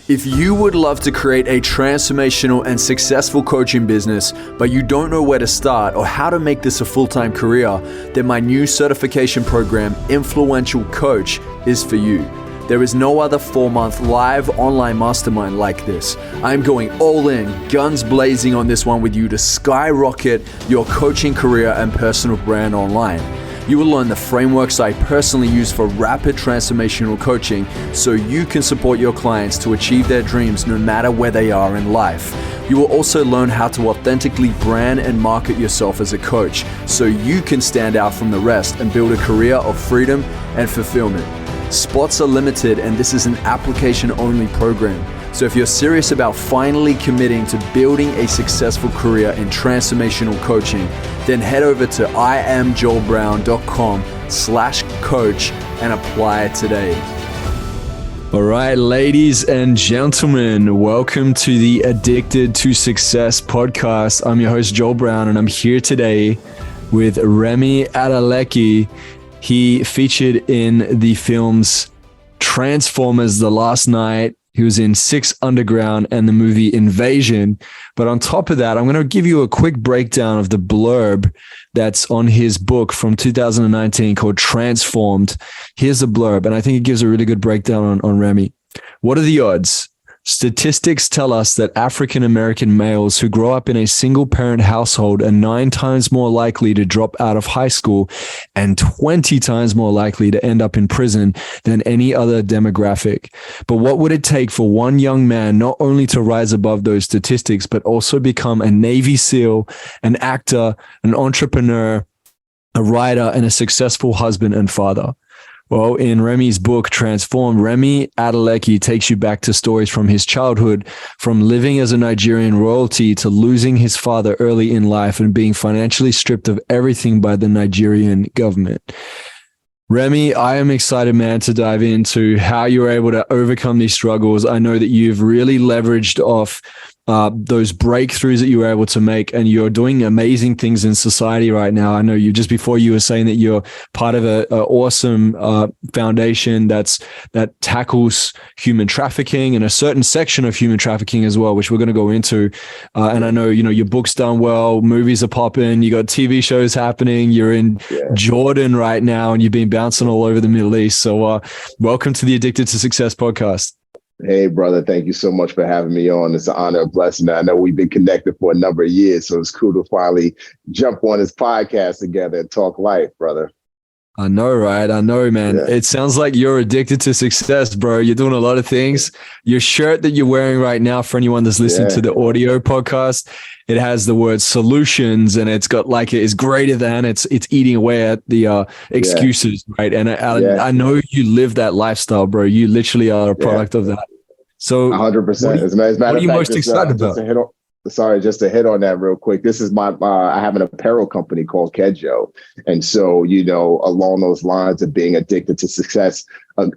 If you would love to create a transformational and successful coaching business, but you don't know where to start or how to make this a full-time career, then my new certification program, Influential Coach, is for you. There is no other 4-month live online mastermind like this. I'm going all in, guns blazing on this one with you to skyrocket your coaching career and personal brand online. You will learn the frameworks I personally use for rapid transformational coaching so you can support your clients to achieve their dreams no matter where they are in life. You will also learn how to authentically brand and market yourself as a coach so you can stand out from the rest and build a career of freedom and fulfillment. Spots are limited and this is an application-only program. So if you're serious about finally committing to building a successful career in transformational coaching, then head over to iamjoelbrown.com/coach and apply today. All right, ladies and gentlemen, welcome to the Addicted to Success podcast. I'm your host, Joel Brown, and I'm here today with Remi Adeleke. He featured in the films Transformers: The Last Night. He was in 6 Underground and the movie Invasion. But on top of that, I'm going to give you a quick breakdown of the blurb that's on his book from 2019 called Transformed. Here's the blurb, and I think it gives a really good breakdown on Remi. What are the odds? Statistics tell us that African-American males who grow up in a single-parent household are 9 times more likely to drop out of high school and 20 times more likely to end up in prison than any other demographic. But what would it take for one young man not only to rise above those statistics, but also become a Navy SEAL, an actor, an entrepreneur, a writer, and a successful husband and father? Well, in Remi's book, Transformed, Remi Adeleke takes you back to stories from his childhood, from living as a Nigerian royalty to losing his father early in life and being financially stripped of everything by the Nigerian government. Remi, I am excited, man, to dive into how you were able to overcome these struggles. I know that you've really leveraged off those breakthroughs that you were able to make, and you're doing amazing things in society right now. I know you just before you were saying that you're part of a awesome foundation that tackles human trafficking and a certain section of human trafficking as well, which we're going to go into. And I know, your book's done well, movies are popping, you got TV shows happening, you're in Jordan right now, and you've been bouncing all over the Middle East. So welcome to the Addicted to Success podcast. Hey, brother, thank you so much for having me on. It's an honor and blessing. I know we've been connected for a number of years, so it's cool to finally jump on this podcast together and talk life, brother. I know, right? I know, man. Yeah. It sounds like you're addicted to success, bro. You're doing a lot of things. Your shirt that you're wearing right now, for anyone that's listening to the audio podcast, it has the word solutions, and it's got it's greater than, it's eating away at the excuses, right? And I know you live that lifestyle, bro. You literally are a product of that. So 100%. What are you most excited about? Just to hit on that real quick. This is I have an apparel company called Kedjo. And so, along those lines of being addicted to success, a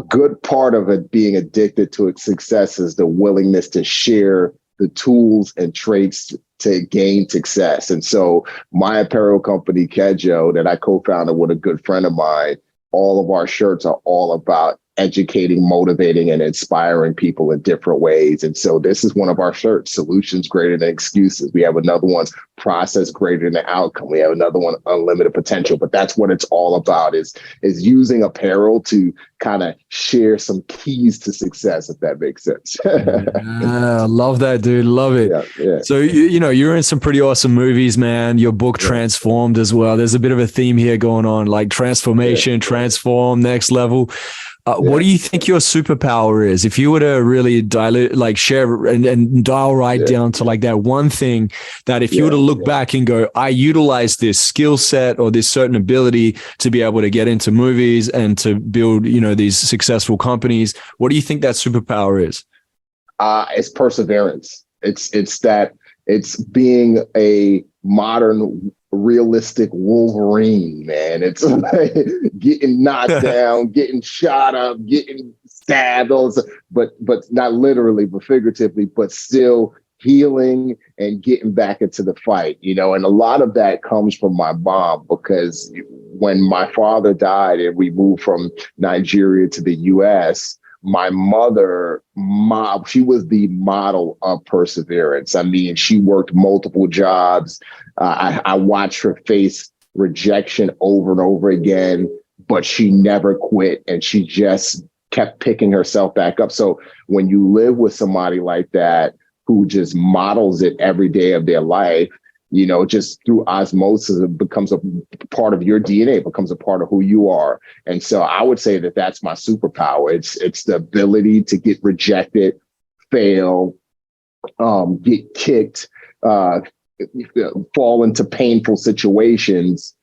good part of it being addicted to success is the willingness to share the tools and traits to gain success. And so my apparel company, Kedjo, that I co-founded with a good friend of mine, all of our shirts are all about educating, motivating, and inspiring people in different ways. And so this is one of our shirts, Solutions Greater Than Excuses. We have another one, Process Greater Than Outcome. We have another one, Unlimited Potential. But that's what it's all about, is using apparel to kind of share some keys to success, if that makes sense. I love that, dude. Love it. Yeah. So, you're in some pretty awesome movies, man. Your book Transformed as well. There's a bit of a theme here going on, like transformation, transform, next level. What do you think your superpower is? If you were to really share and dial down to that one thing that if you were to look back and go, I utilize this skill set or this certain ability to be able to get into movies and to build, these successful companies, what do you think that superpower is? It's perseverance. It's being a modern realistic Wolverine, man. It's like getting knocked down, getting shot up, getting stabbed, but not literally, but figuratively, but still healing and getting back into the fight, and a lot of that comes from my mom, because when my father died and we moved from Nigeria to the US, my mother, she was the model of perseverance. I mean, she worked multiple jobs. I watched her face rejection over and over again, but she never quit, and she just kept picking herself back up. So when you live with somebody like that who just models it every day of their life, you know, just through osmosis, it becomes a part of your DNA, becomes a part of who you are. And so I would say that that's my superpower. It's the ability to get rejected, fail, get kicked, fall into painful situations,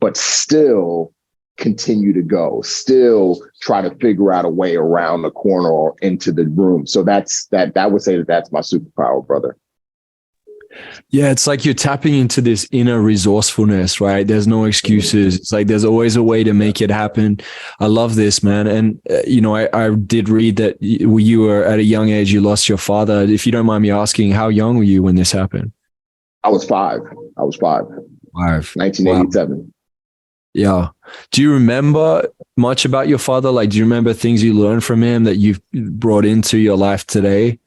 but still continue to go, still try to figure out a way around the corner or into the room. So I would say that that's my superpower, brother. Yeah, it's like you're tapping into this inner resourcefulness, right? There's no excuses. It's like there's always a way to make it happen. I love this, man. And, I did read that you were at a young age, you lost your father. If you don't mind me asking, how young were you when this happened? I was five. 1987. Wow. Yeah. Do you remember much about your father? Like, do you remember things you learned from him that you've brought into your life today?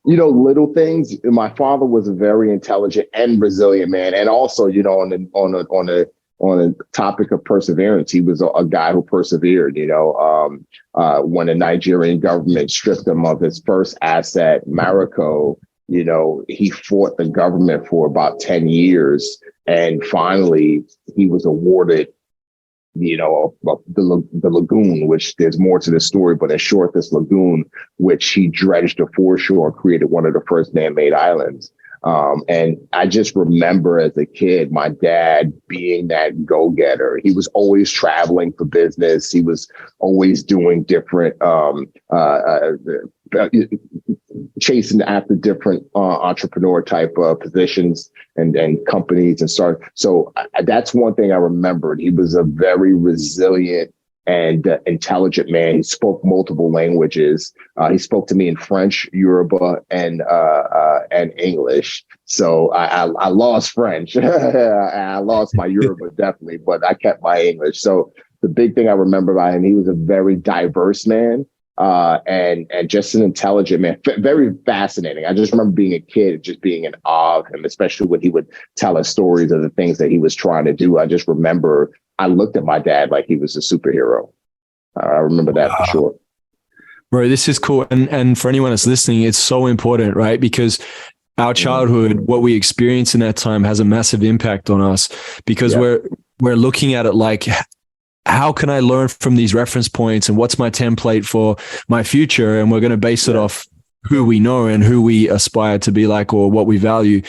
You know, little things. My father was a very intelligent and resilient man, and also, you know, on the topic of perseverance, he was a guy who persevered. You know, when the Nigerian government stripped him of his first asset, Marico, you know, he fought the government for about 10 years, and finally he was awarded, you know, the lagoon, which there's more to the story, but in short, this lagoon, which he dredged the foreshore, created one of the first man-made islands. And I just remember as a kid, my dad being that go-getter. He was always traveling for business. He was always doing different, chasing after different entrepreneur type positions and companies and start. So that's one thing I remembered. He was a very resilient and intelligent man. He spoke multiple languages. He spoke to me in French, Yoruba, and English. So I lost French. I lost my Yoruba definitely, but I kept my English. So the big thing I remember about him, he was a very diverse man. And just an intelligent man, very fascinating. I just remember being a kid, just being in awe of him, especially when he would tell us stories of the things that he was trying to do. I just remember I looked at my dad like he was a superhero. I remember that for sure. Bro, this is cool. And for anyone that's listening, it's so important, right? Because our childhood, what we experience in that time has a massive impact on us because we're looking at it like, how can I learn from these reference points and what's my template for my future? And we're going to base it off who we know and who we aspire to be like or what we value.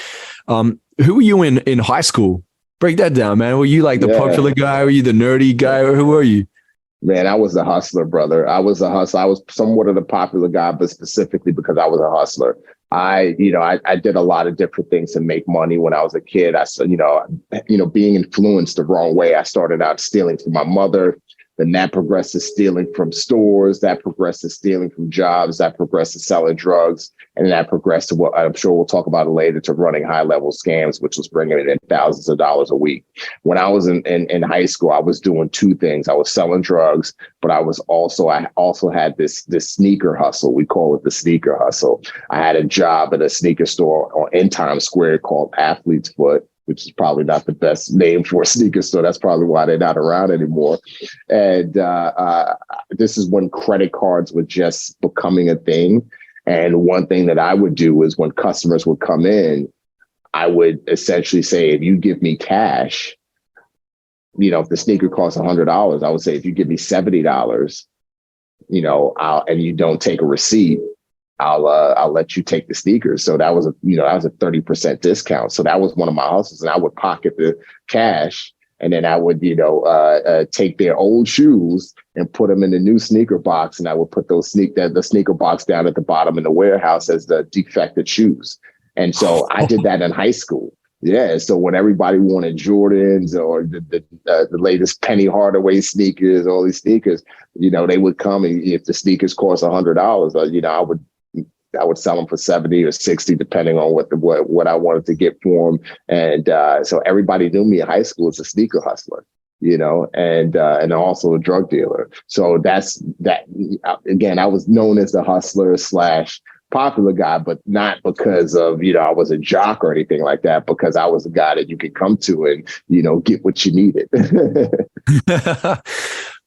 Who were you in high school? Break that down, man. Were you like the popular guy? Were you the nerdy guy? Or who were you? Man, I was a hustler, brother. I was a hustler. I was somewhat of the popular guy, but specifically because I was a hustler. I did a lot of different things to make money when I was a kid. Being influenced the wrong way. I started out stealing from my mother. Then that progressed to stealing from stores. That progressed to stealing from jobs. That progressed to selling drugs. And that progressed to what I'm sure we'll talk about it later, to running high level scams, which was bringing in thousands of dollars a week. When I was in high school, I was doing two things. I was selling drugs, but I also had this sneaker hustle. We call it the sneaker hustle. I had a job at a sneaker store in Times Square called Athlete's Foot, which is probably not the best name for a sneaker store. That's probably why they're not around anymore. And this is when credit cards were just becoming a thing. And one thing that I would do is when customers would come in, I would essentially say, if you give me cash, you know, if the sneaker costs $100, I would say, if you give me $70, you know, and you don't take a receipt, I'll let you take the sneakers. So that was a 30% discount. So that was one of my hustles, and I would pocket the cash, and then I would, take their old shoes and put them in the new sneaker box, and I would put the sneaker box down at the bottom in the warehouse as the defected shoes. And so I did that in high school. Yeah. So when everybody wanted Jordans or the latest Penny Hardaway sneakers, all these sneakers, you know, they would come, and if the sneakers cost $100, I would sell them for 70 or 60, depending on what I wanted to get for them. And so everybody knew me in high school as a sneaker hustler. and also a drug dealer. So that's that. Again, I was known as the hustler slash popular guy, but not because of, I was a jock or anything like that, because I was a guy that you could come to and, get what you needed.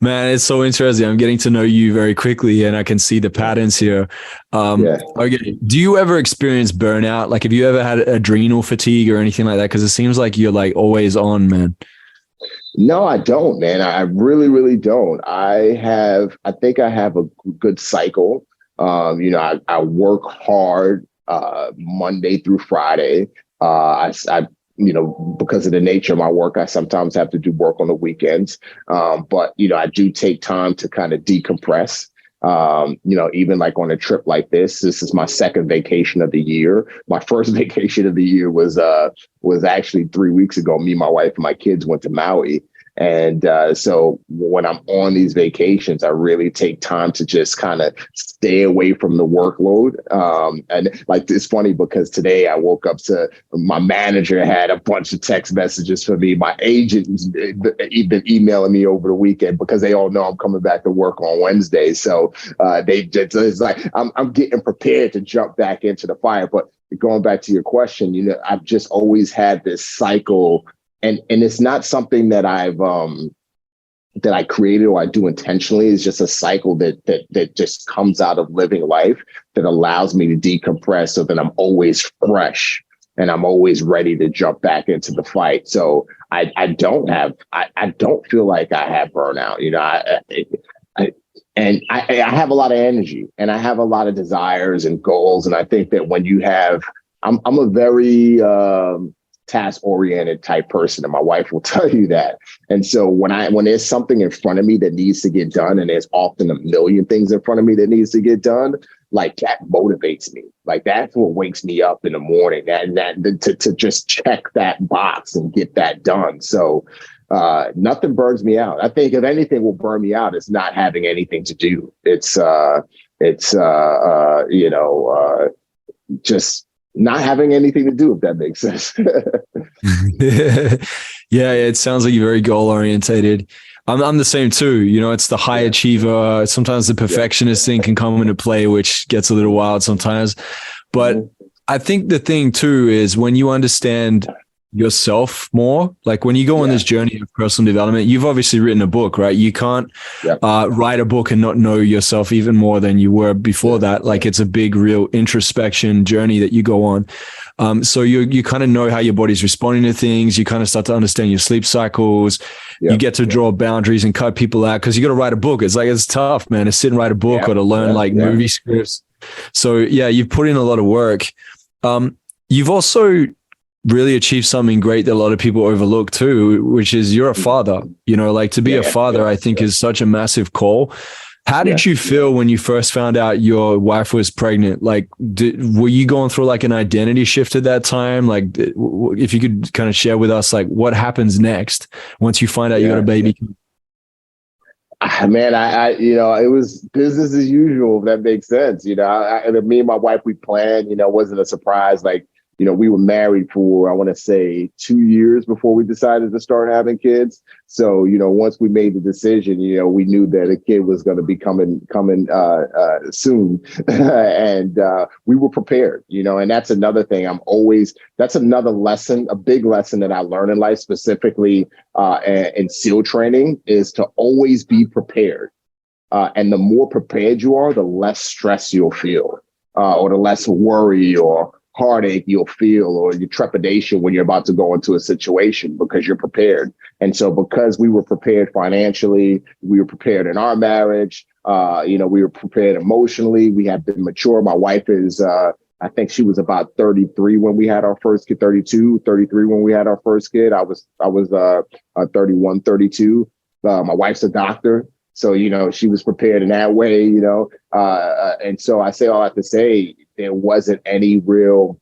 Man, it's so interesting. I'm getting to know you very quickly and I can see the patterns here. Okay. Do you ever experience burnout? Like, have you ever had adrenal fatigue or anything like that? Because it seems like you're like always on, man. No, I don't, man. I really, really don't. I think I have a good cycle. I work hard Monday through Friday. Because of the nature of my work, I sometimes have to do work on the weekends. But I do take time to kind of decompress. Even like on a trip like this is my second vacation of the year. My first vacation of the year was actually 3 weeks ago. Me, my wife, and my kids went to Maui. And so when I'm on these vacations, I really take time to just kind of stay away from the workload. And like, it's funny because today I woke up to my manager had a bunch of text messages for me. My agent's been emailing me over the weekend because they all know I'm coming back to work on Wednesday. So it's like I'm getting prepared to jump back into the fire. But going back to your question, I've just always had this cycle. And it's not something that that I created or I do intentionally. It's just a cycle that just comes out of living life that allows me to decompress so that I'm always fresh and I'm always ready to jump back into the fight. So I don't feel like I have burnout. I have a lot of energy and I have a lot of desires and goals. And I think that when you have, I'm a very task-oriented type person, and my wife will tell you that. And so when there's something in front of me that needs to get done, and there's often a million things in front of me that needs to get done, like that motivates me. Like that's what wakes me up in the morning, to just check that box and get that done. So nothing burns me out. I think if anything will burn me out, it's not having anything to do. It's just not having anything to do, if that makes sense. Yeah, it sounds like you're very goal orientated. I'm the same too. It's the high achiever. Sometimes the perfectionist thing can come into play, which gets a little wild sometimes. But I think the thing too is when you understand yourself more, like when you go on this journey of personal development, you've obviously written a book, right? You can't write a book and not know yourself even more than you were before that. Like it's a big, real introspection journey that you go on. So you kind of know how your body's responding to things. You kind of start to understand your sleep cycles. You get to draw boundaries and cut people out because you got to write a book. It's tough, man, to sit and write a book or to learn movie scripts. So you've put in a lot of work. You've also really achieved something great that a lot of people overlook too, which is you're a father. To be a father, I think is such a massive call. How did you feel when you first found out your wife was pregnant? Like, were you going through like an identity shift at that time? Like, if you could kind of share with us, like what happens next once you find out you got a baby? Man, it was business as usual, if that makes sense. Me and my wife, we planned, it wasn't a surprise. Like, we were married for, I want to say 2 years before we decided to start having kids. So, once we made the decision, we knew that a kid was going to be coming soon. And we were prepared, and that's another thing. That's another lesson, a big lesson that I learned in life, specifically in SEAL training, is to always be prepared. And the more prepared you are, the less stress you'll feel, or the less worry or heartache you'll feel, or your trepidation when you're about to go into a situation, because you're prepared. And so because we were prepared financially, we were prepared in our marriage, we were prepared emotionally, we have been mature. My wife is, I think she was about 33 when we had our first kid, 32, 33 when we had our first kid. I was 31, 32. My wife's a doctor. So, she was prepared in that way, and so I say all that to say there wasn't any real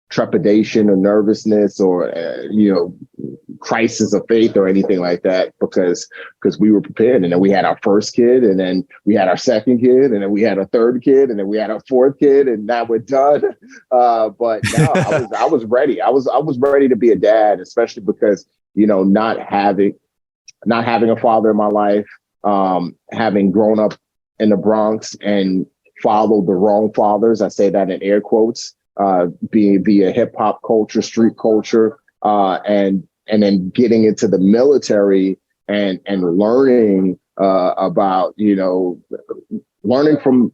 trepidation or nervousness or, crisis of faith or anything like that, because we were prepared. And then we had our first kid, and then we had our second kid, and then we had our third kid, and then we had our fourth kid, and now we're done. But no, I was ready. I was ready to be a dad, especially because, not having not having a father in my life, having grown up in the Bronx and followed the wrong fathers. I say that in air quotes, being via hip hop culture, street culture, and then getting into the military and learning about, learning from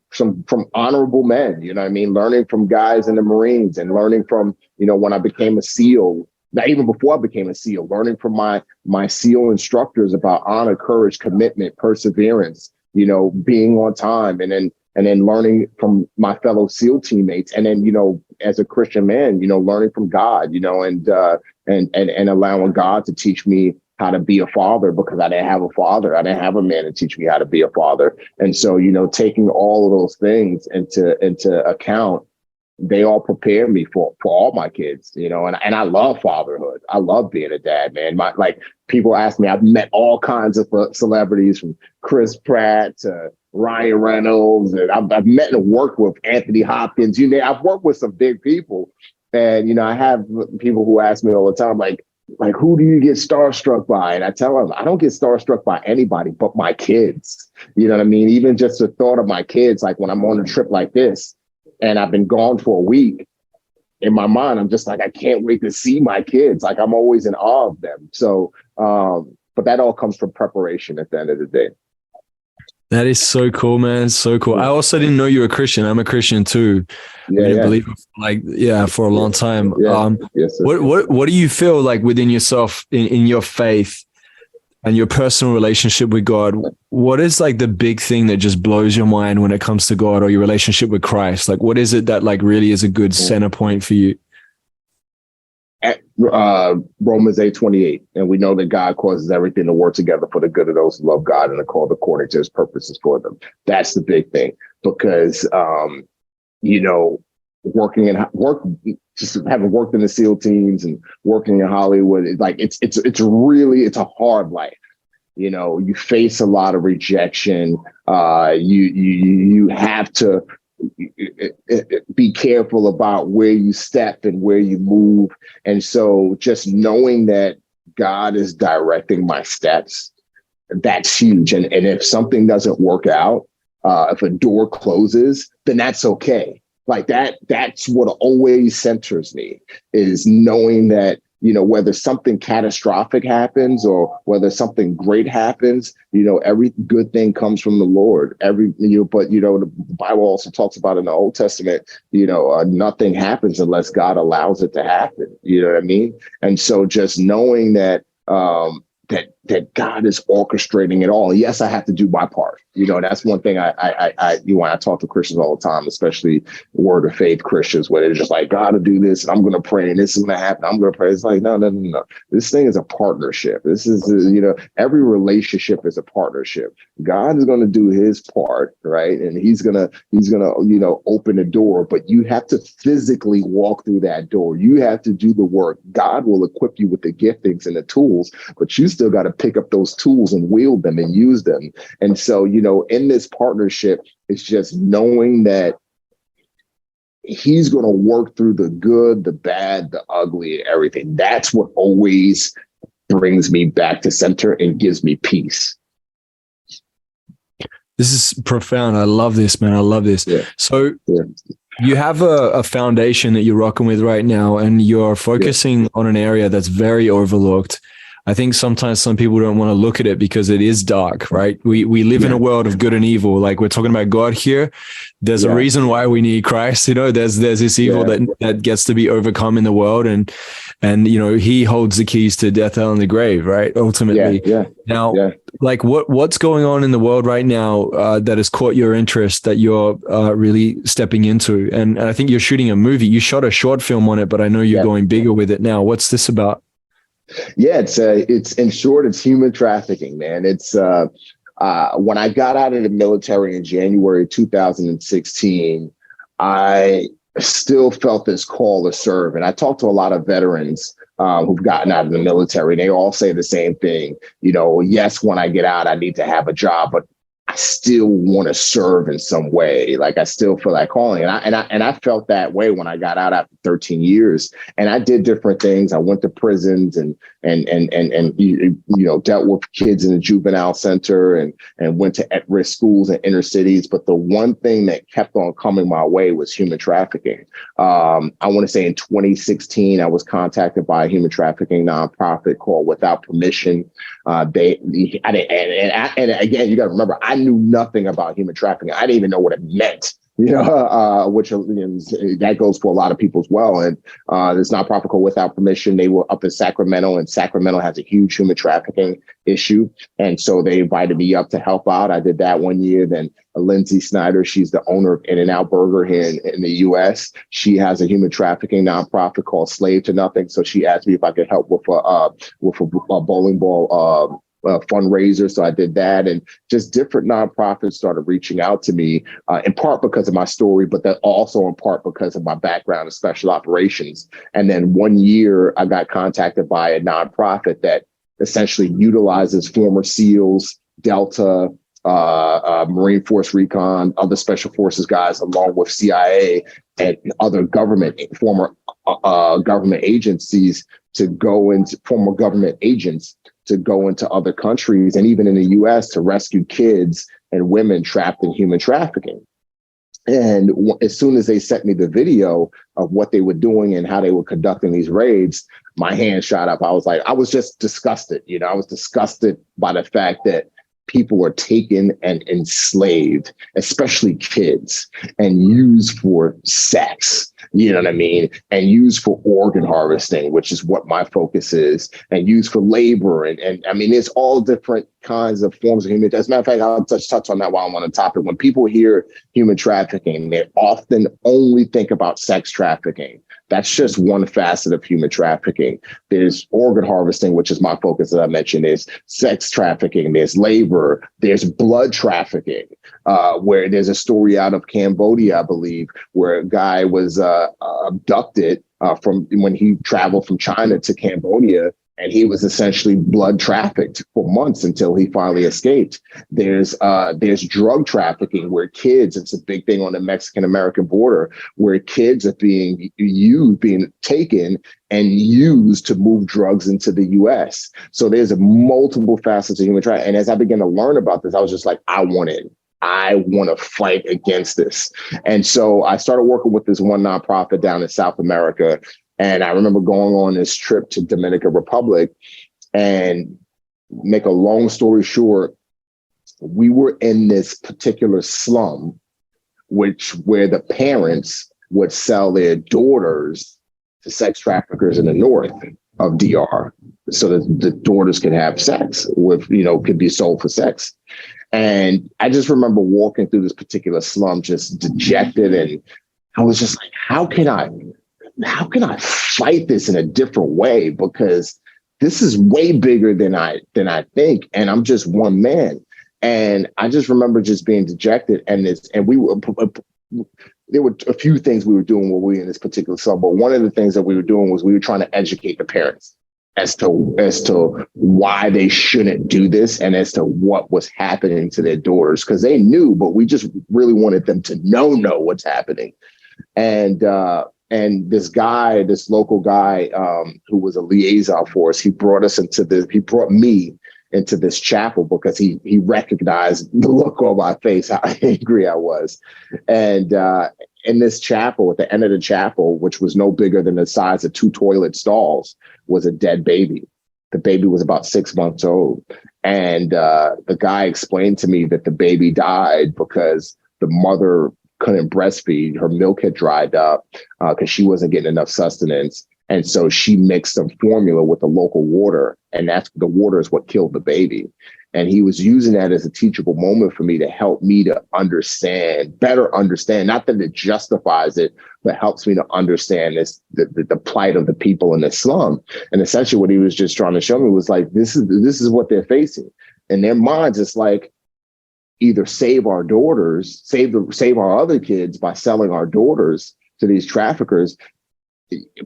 honorable men, learning from guys in the Marines, and learning from, when I became a SEAL, not even before I became a SEAL, learning from my SEAL instructors about honor, courage, commitment, perseverance, being on time, and then learning from my fellow SEAL teammates. And then, as a Christian man, learning from God, and allowing God to teach me how to be a father, because I didn't have a father. I didn't have a man to teach me how to be a father. And so, taking all of those things into account, they all prepare me for all my kids, and I love fatherhood. I love being a dad, man. People ask me, I've met all kinds of celebrities, from Chris Pratt to Ryan Reynolds, and I've met and worked with Anthony Hopkins. I've worked with some big people, and I have people who ask me all the time, like, who do you get starstruck by? And I tell them, I don't get starstruck by anybody but my kids. You know what I mean? Even just the thought of my kids, like when I'm on a trip like this and I've been gone for a week, in my mind, I'm just like, I can't wait to see my kids. Like, I'm always in awe of them. So, but that all comes from preparation at the end of the day. That is so cool, man. So cool. I also didn't know you were a Christian. I'm a Christian too. I didn't believe it for a long time. Yes, what do you feel like within yourself in your faith and your personal relationship with God? What is like the big thing that just blows your mind when it comes to God or your relationship with Christ? Like, what is it that like really is a good center point for you? Romans 8:28, and we know that God causes everything to work together for the good of those who love God and are called according to his purposes for them. That's the big thing, because just having worked in the SEAL teams and working in Hollywood, it's a hard life. You face a lot of rejection. You have to be careful about where you step and where you move. And so just knowing that God is directing my steps, that's huge. And if something doesn't work out, if a door closes, then that's okay. Like that's what always centers me, is knowing that, whether something catastrophic happens or whether something great happens, every good thing comes from the Lord. But the Bible also talks about in the Old Testament, nothing happens unless God allows it to happen. You know what I mean? And so just knowing that, that God is orchestrating it all. Yes, I have to do my part. That's one thing when I talk to Christians all the time, especially word of faith Christians, where they're just like, God to do this, and I'm going to pray, and this is going to happen. I'm going to pray. It's like, no. This thing is a partnership. This is, every relationship is a partnership. God is going to do his part, right? And he's going to open the door, but you have to physically walk through that door. You have to do the work. God will equip you with the giftings and the tools, but you still got to pick up those tools and wield them and use them. And so, in this partnership, it's just knowing that he's going to work through the good, the bad, the ugly, and everything. That's what always brings me back to center and gives me peace. This is profound. I love this, man. I love this. Yeah. So you have a foundation that you're rocking with right now, and you're focusing on an area that's very overlooked. I think sometimes some people don't want to look at it because it is dark, right? We live in a world of good and evil. Like, we're talking about God here. There's a reason why we need Christ. There's this evil that gets to be overcome in the world, and he holds the keys to death, hell, and the grave, right? Ultimately. Now, like what's going on in the world right now that has caught your interest, that you're really stepping into? And I think you're shooting a movie. You shot a short film on it, but I know you're going bigger with it now. What's this about? Yeah, it's in short, it's human trafficking, man. It's when I got out of the military in January 2016, I still felt this call to serve. And I talked to a lot of veterans who've gotten out of the military. They all say the same thing. Yes, when I get out, I need to have a job, but I still want to serve in some way. Like I still feel that calling. And I felt that way when I got out after 13 years. And I did different things. I went to prisons and dealt with kids in the juvenile center and went to at-risk schools in inner cities. But the one thing that kept on coming my way was human trafficking. I want to say in 2016, I was contacted by a human trafficking nonprofit called Without Permission. And again, you got to remember, I knew nothing about human trafficking. I didn't even know what it meant, which that goes for a lot of people as well. And this nonprofit called Without Permission, they were up in Sacramento, and Sacramento has a huge human trafficking issue. And so they invited me up to help out. I did that one year. Then Lindsay Snyder, she's the owner of In-N-Out Burger here in the US. She has a human trafficking nonprofit called Slave to Nothing. So she asked me if I could help with a bowling ball fundraiser. So I did that, and just different nonprofits started reaching out to me, in part because of my story, but that also in part because of my background in special operations. And then one year I got contacted by a nonprofit that essentially utilizes former SEALs, Delta, Marine Force Recon, other special forces guys, along with CIA and other former government agencies to go into former government agents to go into other countries and even in the US to rescue kids and women trapped in human trafficking. And as soon as they sent me the video of what they were doing and how they were conducting these raids, my hand shot up. I was just disgusted. I was disgusted by the fact that people were taken and enslaved, especially kids, and used for sex, you know what I mean? And used for organ harvesting, which is what my focus is, and used for labor. And I mean, there's all different kinds of forms of human. As a matter of fact, I'll touch on that while I'm on the topic. When people hear human trafficking, they often only think about sex trafficking. That's just one facet of human trafficking. There's organ harvesting, which is my focus, as I mentioned. There's sex trafficking, there's labor, there's blood trafficking, where there's a story out of Cambodia, I believe, where a guy was abducted from when he traveled from China to Cambodia, and he was essentially blood trafficked for months until he finally escaped. There's drug trafficking where kids, it's a big thing on the Mexican-American border, where kids are being taken and used to move drugs into the US. So there's multiple facets of human trafficking. And as I began to learn about this, I was just like, I want to fight against this. And so I started working with this one nonprofit down in South America. And I remember going on this trip to Dominican Republic, and make a long story short, we were in this particular slum, where the parents would sell their daughters to sex traffickers in the north of DR, so that the daughters could have sex with, could be sold for sex. And I just remember walking through this particular slum, just dejected. And I was just like, how can I fight this in a different way? Because this is way bigger than I think. And I'm just one man. And I just remember just being dejected. And there were a few things we were doing while we were in this particular slum. But one of the things that we were doing was we were trying to educate the parents as to why they shouldn't do this and as to what was happening to their daughters, because they knew, but we just really wanted them to know what's happening. And this local guy who was a liaison for us, he brought me into this chapel because he recognized the look on my face, how angry I was. And in this chapel, at the end of the chapel, which was no bigger than the size of 2 toilet stalls, was a dead baby. The baby was about 6 months old. And the guy explained to me that the baby died because the mother couldn't breastfeed. Her milk had dried up because she wasn't getting enough sustenance. And so she mixed some formula with the local water, and the water is what killed the baby. And he was using that as a teachable moment for me to help me to better understand, not that it justifies it, but helps me to understand the plight of the people in the slum. And essentially what he was just trying to show me was like, this is what they're facing. In their minds, it's like, either save our daughters, save our other kids by selling our daughters to these traffickers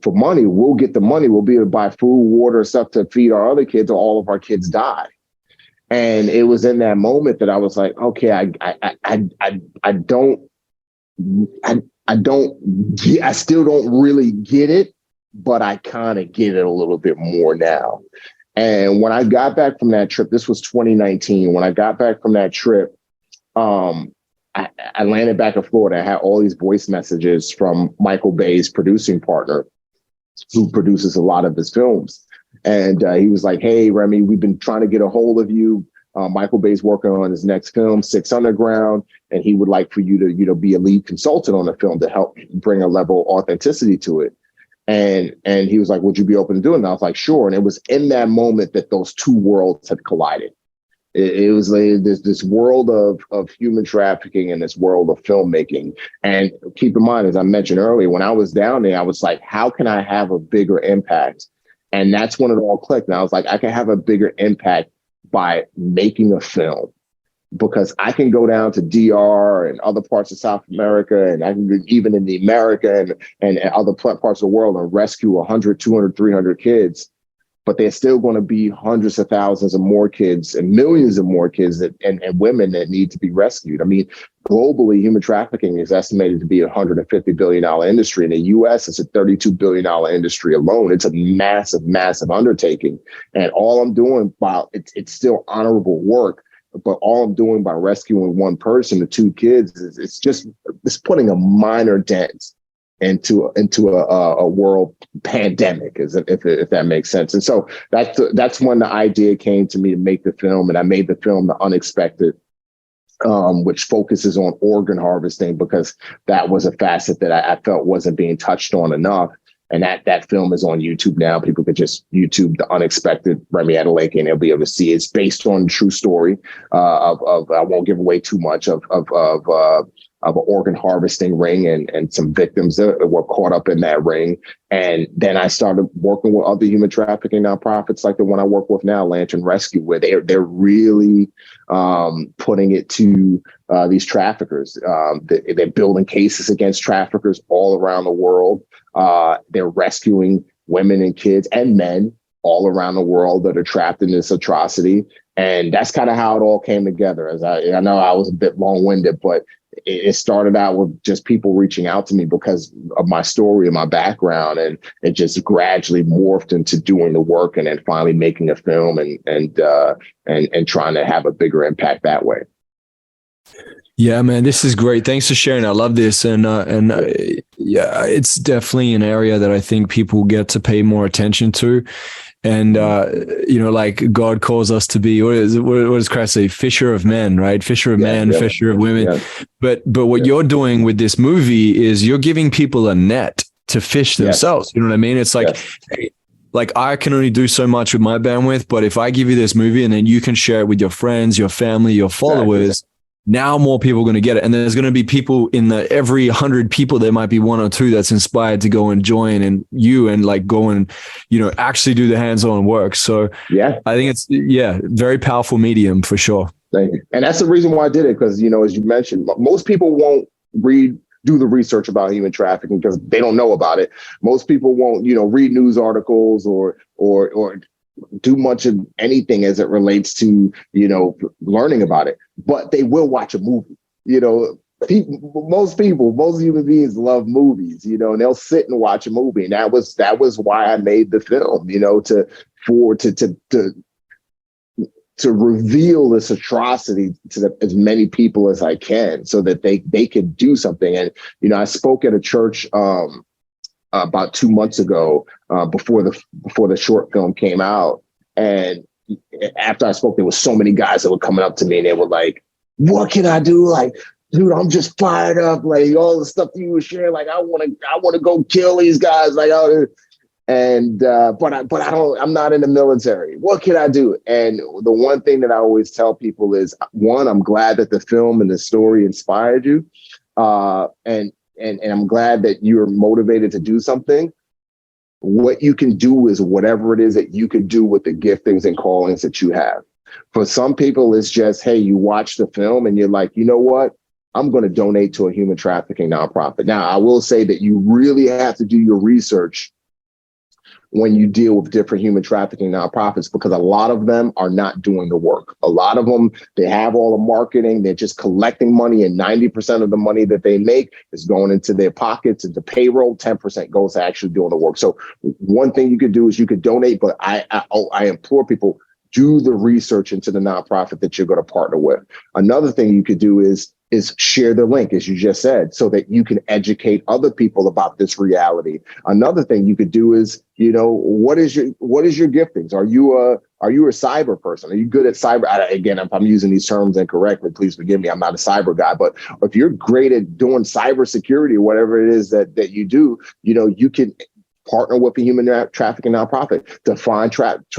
for money. We'll get the money. We'll be able to buy food, water, stuff to feed our other kids, or all of our kids die. And it was in that moment that I was like, okay, I don't, I still don't really get it, but I kind of get it a little bit more now. And when I got back from that trip, this was 2019. When I got back from that trip, I landed back in Florida. I had all these voice messages from Michael Bay's producing partner, who produces a lot of his films. And he was like, hey, Remi, we've been trying to get a hold of you. Michael Bay's working on his next film, Six Underground, and he would like for you to, be a lead consultant on the film to help bring a level of authenticity to it. And he was like, would you be open to doing that? I was like, sure. And it was in that moment that those two worlds had collided. It was like this world of human trafficking and this world of filmmaking. And keep in mind, as I mentioned earlier, when I was down there, I was like, how can I have a bigger impact? And that's when it all clicked. And I was like, I can have a bigger impact by making a film, because I can go down to DR and other parts of South America, and I can even in the America and other parts of the world and rescue 100, 200, 300 kids. But there's still going to be hundreds of thousands of more kids and millions of more kids and women that need to be rescued. I mean, globally, human trafficking is estimated to be a $150 billion industry. In the US, it's a $32 billion industry alone. It's a massive, massive undertaking. And all I'm doing, while it's still honorable work, but all I'm doing by rescuing one person, the two kids, it's putting a minor dent into a world pandemic, if that makes sense. And so that's when the idea came to me to make the film, and I made the film The Unexpected, which focuses on organ harvesting, because that was a facet that I felt wasn't being touched on enough. And that film is on YouTube now. People could just YouTube The Unexpected, Remi Adeleke, and they'll be able to see it. It's based on a true story of I won't give away too much of an organ harvesting ring and some victims that were caught up in that ring. And then I started working with other human trafficking nonprofits like the one I work with now, Lantern Rescue, where they're really putting it to these traffickers. They're building cases against traffickers all around the world. They're rescuing women and kids and men all around the world that are trapped in this atrocity. And that's kind of how it all came together. As I know I was a bit long-winded, but it started out with just people reaching out to me because of my story and my background, and it just gradually morphed into doing the work and then finally making a film and trying to have a bigger impact that way. Yeah, man, this is great. Thanks for sharing. I love this. And yeah, it's definitely an area that I think people get to pay more attention to. And, like God calls us to be, what does Christ say? Fisher of men, right? Fisher of men, fisher of women. Yeah. But what you're doing with this movie is you're giving people a net to fish themselves. You know what I mean? It's like, like I can only do so much with my bandwidth, but if I give you this movie and then you can share it with your friends, your family, your followers, now more people are going to get it. And there's going to be people in every 100 people, there might be one or two that's inspired to go and join and like go and, actually do the hands-on work. So I think it's, very powerful medium for sure. Thank you. And that's the reason why I did it. Because, as you mentioned, most people won't do the research about human trafficking because they don't know about it. Most people won't, read news articles or do much of anything as it relates to, learning about it, but they will watch a movie. Most human beings love movies, and they'll sit and watch a movie. And that was why I made the film, to reveal this atrocity to as many people as I can so that they could do something. And, I spoke at a church, about 2 months ago, before the short film came out. And after I spoke, there were so many guys that were coming up to me and they were like, what can I do? Like, dude, I'm just fired up. Like all the stuff that you were sharing, like, I want to go kill these guys. Like, I'm not in the military. What can I do? And the one thing that I always tell people is, one, I'm glad that the film and the story inspired you. And I'm glad that you're motivated to do something. What you can do is whatever it is that you can do with the giftings and callings that you have. For some people, it's just, hey, you watch the film and you're like, you know what? I'm going to donate to a human trafficking nonprofit. Now, I will say that you really have to do your research when you deal with different human trafficking nonprofits, because a lot of them are not doing the work. A lot of them, they have all the marketing, they're just collecting money, and 90% of the money that they make is going into their pockets, into payroll, 10% goes to actually doing the work. So one thing you could do is you could donate, but I implore people, do the research into the nonprofit that you're going to partner with. Another thing you could do is share the link, as you just said, so that you can educate other people about this reality. Another thing you could do is, what is your giftings? Are you a cyber person? Are you good at cyber? Again, if I'm using these terms incorrectly, please forgive me. I'm not a cyber guy, but if you're great at doing cybersecurity or whatever it is that you do, you can partner with a human trafficking nonprofit to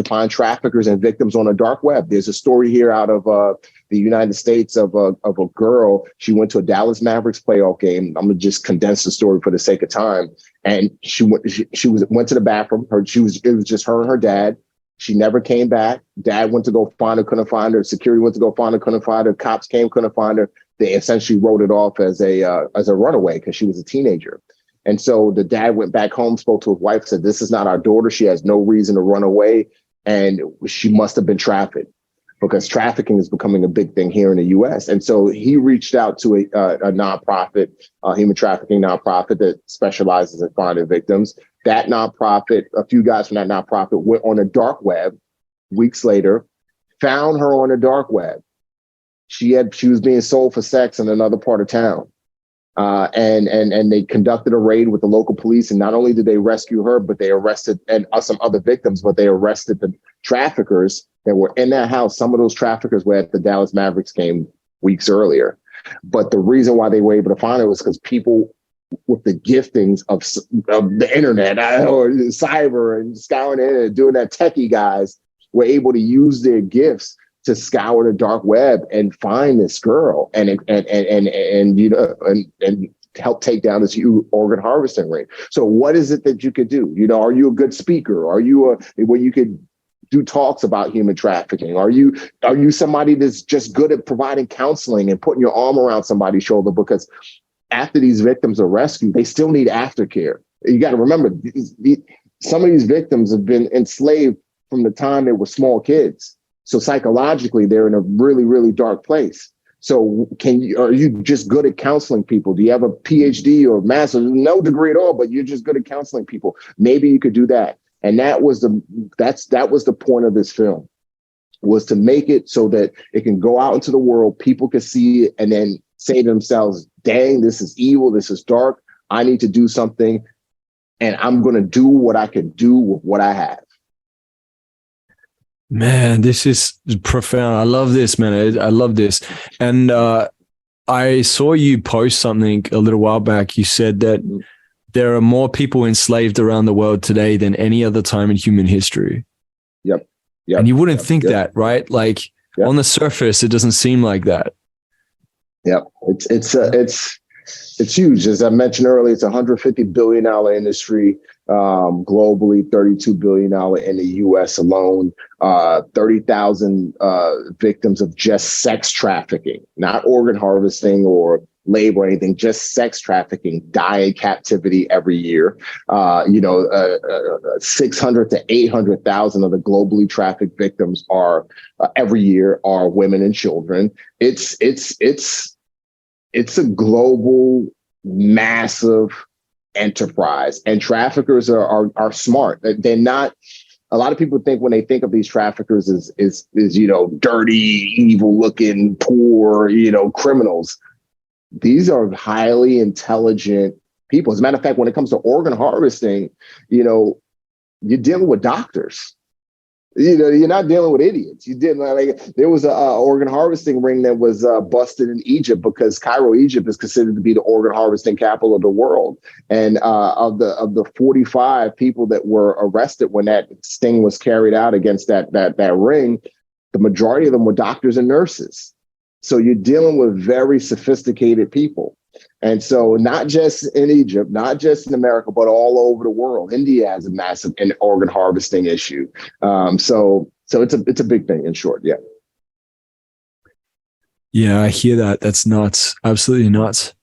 find traffickers and victims on the dark web. There's a story here out of the United States of a girl. She went to a Dallas Mavericks playoff game. I'm gonna just condense the story for the sake of time. And she went to the bathroom. It was just her and her dad. She never came back. Dad went to go find her, couldn't find her. Security went to go find her, couldn't find her. Cops came, couldn't find her. They essentially wrote it off as a runaway because she was a teenager. And so the dad went back home, spoke to his wife, said, "This is not our daughter. She has no reason to run away. And she must have been trafficked," because trafficking is becoming a big thing here in the U.S. And so he reached out to a nonprofit, a human trafficking nonprofit that specializes in finding victims. That nonprofit, a few guys from that nonprofit went on the dark web weeks later, found her on the dark web. She was being sold for sex in another part of town. And they conducted a raid with the local police. And not only did they rescue her, but they arrested some other victims, but they arrested the traffickers that were in that house. Some of those traffickers were at the Dallas Mavericks game weeks earlier. But the reason why they were able to find her was because people with the giftings of the internet or cyber and scouring the internet, doing that techie guys, were able to use their gifts to scour the dark web and find this girl and help take down this organ harvesting ring. So what is it that you could do? Are you a good speaker? Are you where you could do talks about human trafficking? Are you somebody that's just good at providing counseling and putting your arm around somebody's shoulder? Because after these victims are rescued, they still need aftercare. You got to remember, some of these victims have been enslaved from the time they were small kids. So psychologically, they're in a really, really dark place. So are you just good at counseling people? Do you have a PhD or master's? No degree at all, but you're just good at counseling people. Maybe you could do that. And that was the point of this film, was to make it so that it can go out into the world, people can see it, and then say to themselves, dang, this is evil, this is dark. I need to do something, and I'm going to do what I can do with what I have. Man, this is profound. I love this, man. I love this. And I saw you post something a little while back. You said that there are more people enslaved around the world today than any other time in human history. Yep. And you wouldn't think that, right? Like on the surface, it doesn't seem like that. Yep. It's huge. As I mentioned earlier, it's a $150 billion industry globally, $32 billion in the U.S. alone, 30,000 victims of just sex trafficking, not organ harvesting or labor or anything, just sex trafficking die in captivity every year. 600 to 800,000 of the globally trafficked victims are every year are women and children. It's a global, massive enterprise, and traffickers are smart. They're not. A lot of people think when they think of these traffickers is dirty, evil looking, poor, criminals. These are highly intelligent people. As a matter of fact, when it comes to organ harvesting, you're dealing with doctors. You're not dealing with idiots. There was a organ harvesting ring that was busted in Egypt because Cairo, Egypt, is considered to be the organ harvesting capital of the world. And of the 45 people that were arrested when that sting was carried out against that ring, the majority of them were doctors and nurses. So you're dealing with very sophisticated people. And so not just in Egypt, not just in America, but all over the world. India has a massive organ harvesting issue. So it's a big thing, in short. Yeah. Yeah, I hear that. That's nuts. Absolutely nuts.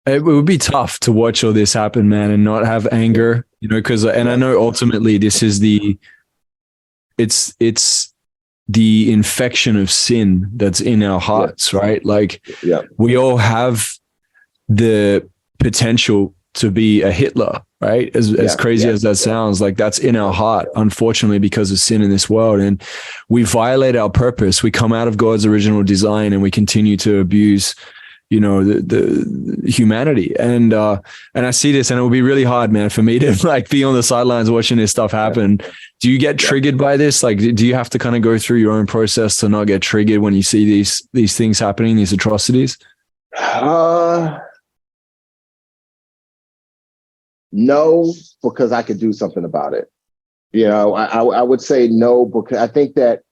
It would be tough to watch all this happen, man, and not have anger You know, because, and I know ultimately this is it's the infection of sin that's in our hearts, right? Like we all have the potential to be a Hitler, right? As crazy as that sounds, like that's in our heart, unfortunately, because of sin in this world. And we violate our purpose. We come out of God's original design and we continue to abuse, you know, the humanity. And I see this, and it will be really hard, man, for me to like be on the sidelines watching this stuff happen. Do you get triggered by this? Like, do you have to kind of go through your own process to not get triggered when you see these things happening, these atrocities? No, because I could do something about it. You know, I would say no, because I think that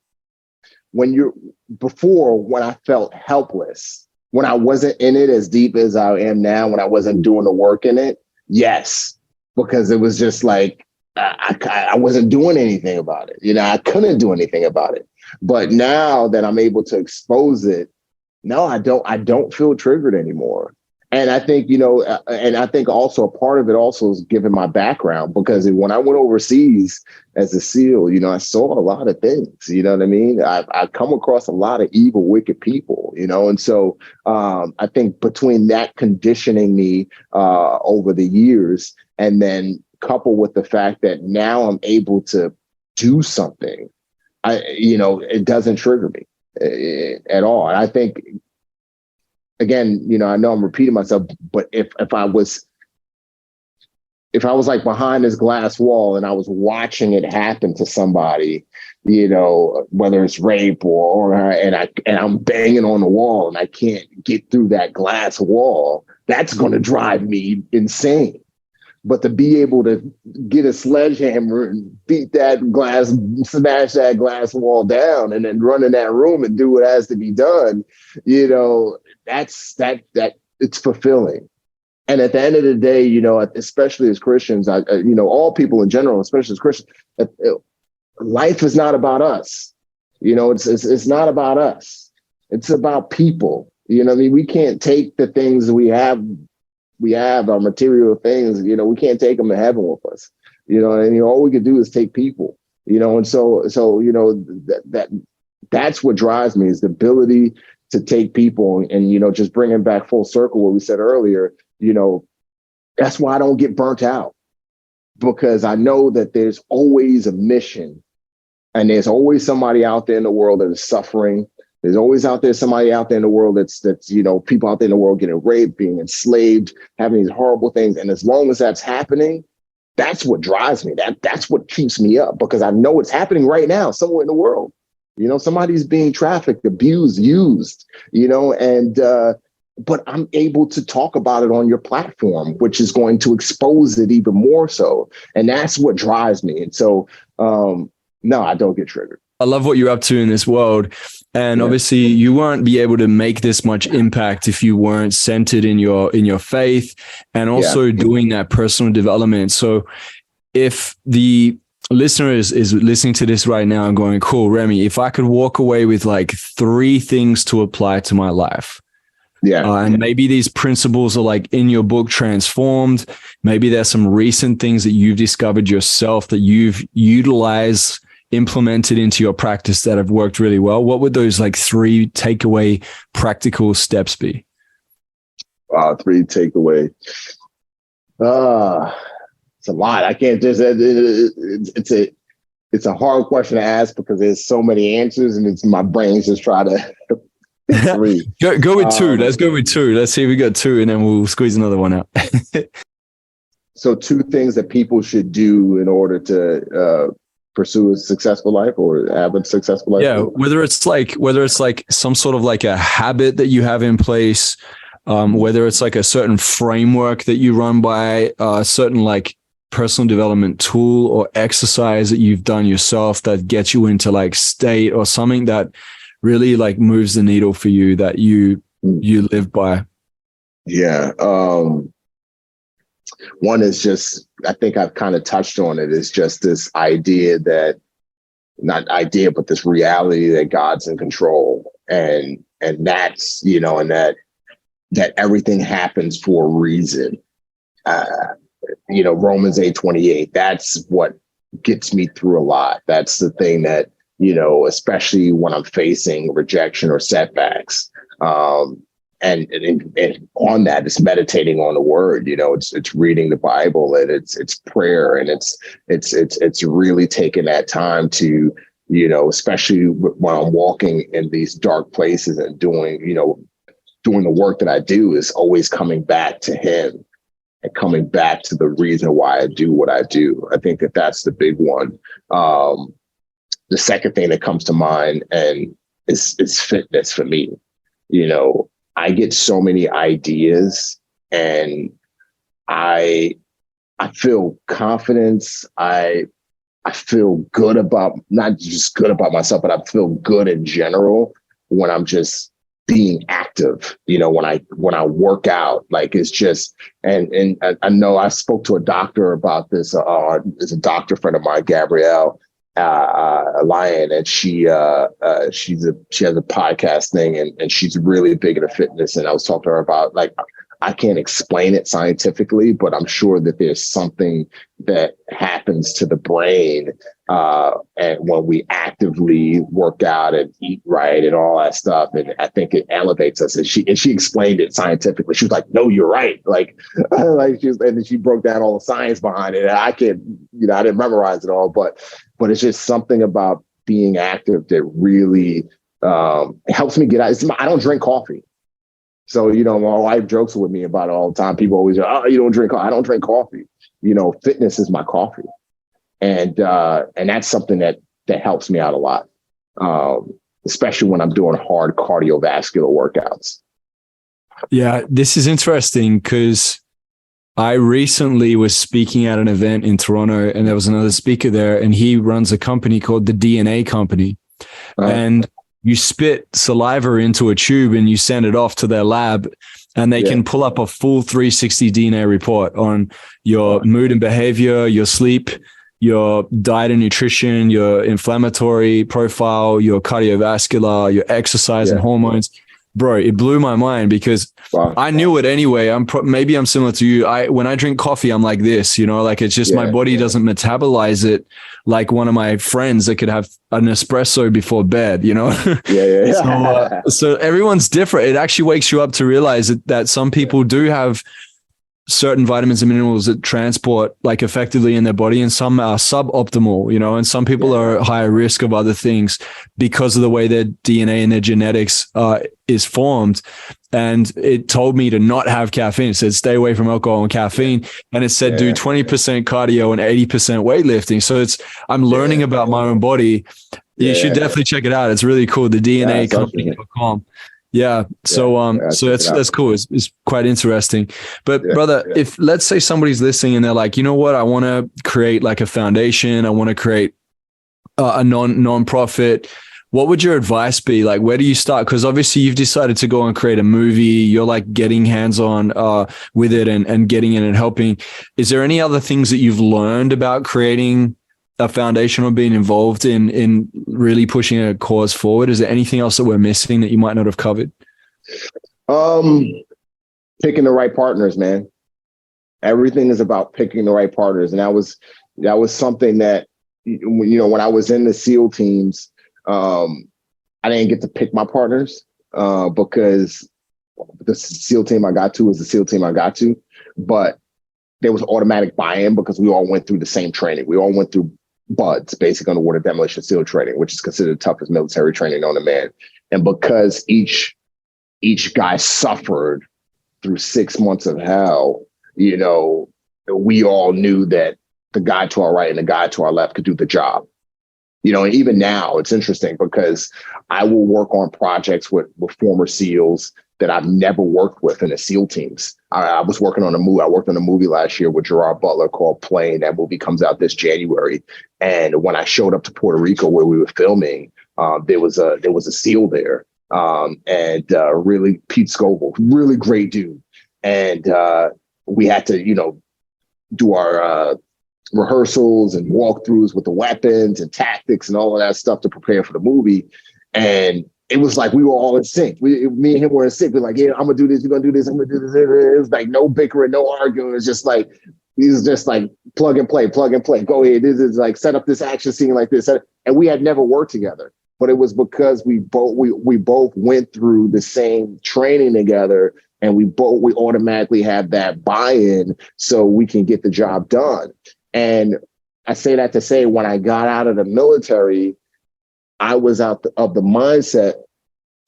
when I felt helpless, when I wasn't in it as deep as I am now, when I wasn't doing the work in it, yes, because it was just like, I wasn't doing anything about it. You know, I couldn't do anything about it. But now that I'm able to expose it, no, I don't feel triggered anymore. And I think, you know, and I think also a part of it also is given my background, because when I went overseas as a SEAL, you know, I saw a lot of things, you know what I mean? I come across a lot of evil, wicked people, you know, and so I think between that conditioning me over the years, and then coupled with the fact that now I'm able to do something, it doesn't trigger me at all. And I think, again, you know, I know I'm repeating myself, but if I was like behind this glass wall and I was watching it happen to somebody, you know, whether it's rape and I'm banging on the wall and I can't get through that glass wall, that's going to drive me insane. But to be able to get a sledgehammer and beat that glass, smash that glass wall down, and then run in that room and do what has to be done, you know, that it's fulfilling. And at the end of the day, you know, especially as Christians, you know, all people in general, especially as Christians, life is not about us. You know, it's not about us. It's about people. You know what I mean? We can't take the things that we have, our material things, you know, we can't take them to heaven with us, you know, and, you know, all we could do is take people, you know, and so, you know, that's what drives me, is the ability to take people and, you know, just bringing back full circle what we said earlier, you know, that's why I don't get burnt out, because I know that there's always a mission, and there's always somebody out there in the world that is suffering. There's always somebody out there in the world that's, you know, people out there in the world getting raped, being enslaved, having these horrible things. And as long as that's happening, that's what drives me. That's what keeps me up, because I know it's happening right now somewhere in the world. You know, somebody's being trafficked, abused, used, you know, and but I'm able to talk about it on your platform, which is going to expose it even more so. And that's what drives me. And so, no, I don't get triggered. I love what you're up to in this world. And obviously you won't be able to make this much impact if you weren't centered in your faith and also doing that personal development. So if the listener is listening to this right now and going, cool, Remi, if I could walk away with like 3 things to apply to my life. And maybe these principles are like in your book Transformed. Maybe there's some recent things that you've discovered yourself that you've utilized, implemented into your practice that have worked really well. What would those like 3 takeaway practical steps be? 3 takeaway. It's a lot. I can't just, it's a hard question to ask because there's so many answers and it's my brain's just try to 3. Go with 2. Let's go with 2. Let's see if we got 2 and then we'll squeeze another one out. So 2 things that people should do in order to, pursue a successful life or have a successful life. Yeah. Whether it's like some sort of like a habit that you have in place, whether it's like a certain framework that you run by, a certain like personal development tool or exercise that you've done yourself that gets you into like state or something that really like moves the needle for you that you live by. Yeah. One is just, I think I've kind of touched on it, is just this idea that, not idea, but this reality that God's in control. And that's, you know, and that everything happens for a reason. Romans 8:28. That's what gets me through a lot. That's the thing that, especially when I'm facing rejection or setbacks. And on that, it's meditating on the word. It's reading the Bible, and it's prayer, and it's really taking that time to, especially when I'm walking in these dark places and doing the work that I do, is always coming back to Him and coming back to the reason why I do what I do. I think that that's the big one. The second thing that comes to mind and is fitness for me. I get so many ideas, and I feel confidence. I feel good about, not just good about myself, but I feel good in general when I'm just being active. When I work out, like, it's just, and I know I spoke to a doctor about this. It's a doctor friend of mine, Gabrielle Lyon, and she has a podcast thing, and she's really big into fitness. And I was talking to her about, like, I can't explain it scientifically, but I'm sure that there's something that happens to the brain and when we actively work out and eat right and all that stuff. And I think it elevates us. And she explained it scientifically. She was like, "No, you're right." And then she broke down all the science behind it. And I can't, I didn't memorize it all, but it's just something about being active that really helps me get out. I don't drink coffee. So, my wife jokes with me about it all the time. People always say, "Oh, you don't drink coffee." I don't drink coffee. Fitness is my coffee. And that's something that helps me out a lot, especially when I'm doing hard cardiovascular workouts. Yeah, this is interesting because I recently was speaking at an event in Toronto, and there was another speaker there, and he runs a company called the DNA Company. And you spit saliva into a tube and you send it off to their lab, and they can pull up a full 360 DNA report on your mood and behavior, your sleep, your diet and nutrition, your inflammatory profile, your cardiovascular, your exercise and hormones. Bro, it blew my mind because I knew it anyway. Maybe I'm similar to you. When I drink coffee, I'm like this, like it's just my body doesn't metabolize it like one of my friends that could have an espresso before bed, So everyone's different. It actually wakes you up to realize that some people do have certain vitamins and minerals that transport like effectively in their body, and some are suboptimal, and some people are at higher risk of other things because of the way their DNA and their genetics is formed. And it told me to not have caffeine. It said, stay away from alcohol and caffeine. And it said, do 20% cardio and 80% weightlifting. So I'm learning about my own body. You should definitely check it out. It's really cool. The DNAcompany.com. Yeah. So that's cool. It's quite interesting. But brother, if let's say somebody's listening and they're like, you know what, I want to create like a foundation. I want to create a non-profit. What would your advice be? Like, where do you start? Because obviously you've decided to go and create a movie. You're like getting hands-on with it and getting in and helping. Is there any other things that you've learned about creating a foundation or being involved in really pushing a cause forward? Is there anything else that we're missing that you might not have covered? Picking the right partners, man. Everything is about picking the right partners. And that was something that, when I was in the SEAL teams, I didn't get to pick my partners because the SEAL team I got to was the SEAL team I got to, but there was automatic buy-in because we all went through the same training. We all went through BUDS, basic underwater demolition SEAL training, which is considered the toughest military training known to man. And because each guy suffered through 6 months of hell, we all knew that the guy to our right and the guy to our left could do the job. And even now it's interesting because I will work on projects with former SEALs that I've never worked with in the SEAL teams. I was working on a movie. I worked on a movie last year with Gerard Butler called Plane. That movie comes out this January. And when I showed up to Puerto Rico where we were filming, there was a SEAL there, and really Pete Scoble, really great dude. And we had to, do our rehearsals and walkthroughs with the weapons and tactics and all of that stuff to prepare for the movie. And it was like we were all in sync. Me and him were in sync. We're like, yeah, I'm gonna do this. You're gonna do this. I'm gonna do this. It was like no bickering, no arguing. It's just like He's just like plug and play. Go ahead. This is like set up this action scene like this. And we had never worked together, but it was because we both went through the same training together, and we automatically have that buy-in, so we can get the job done. And I say that to say, when I got out of the military, I was out of the mindset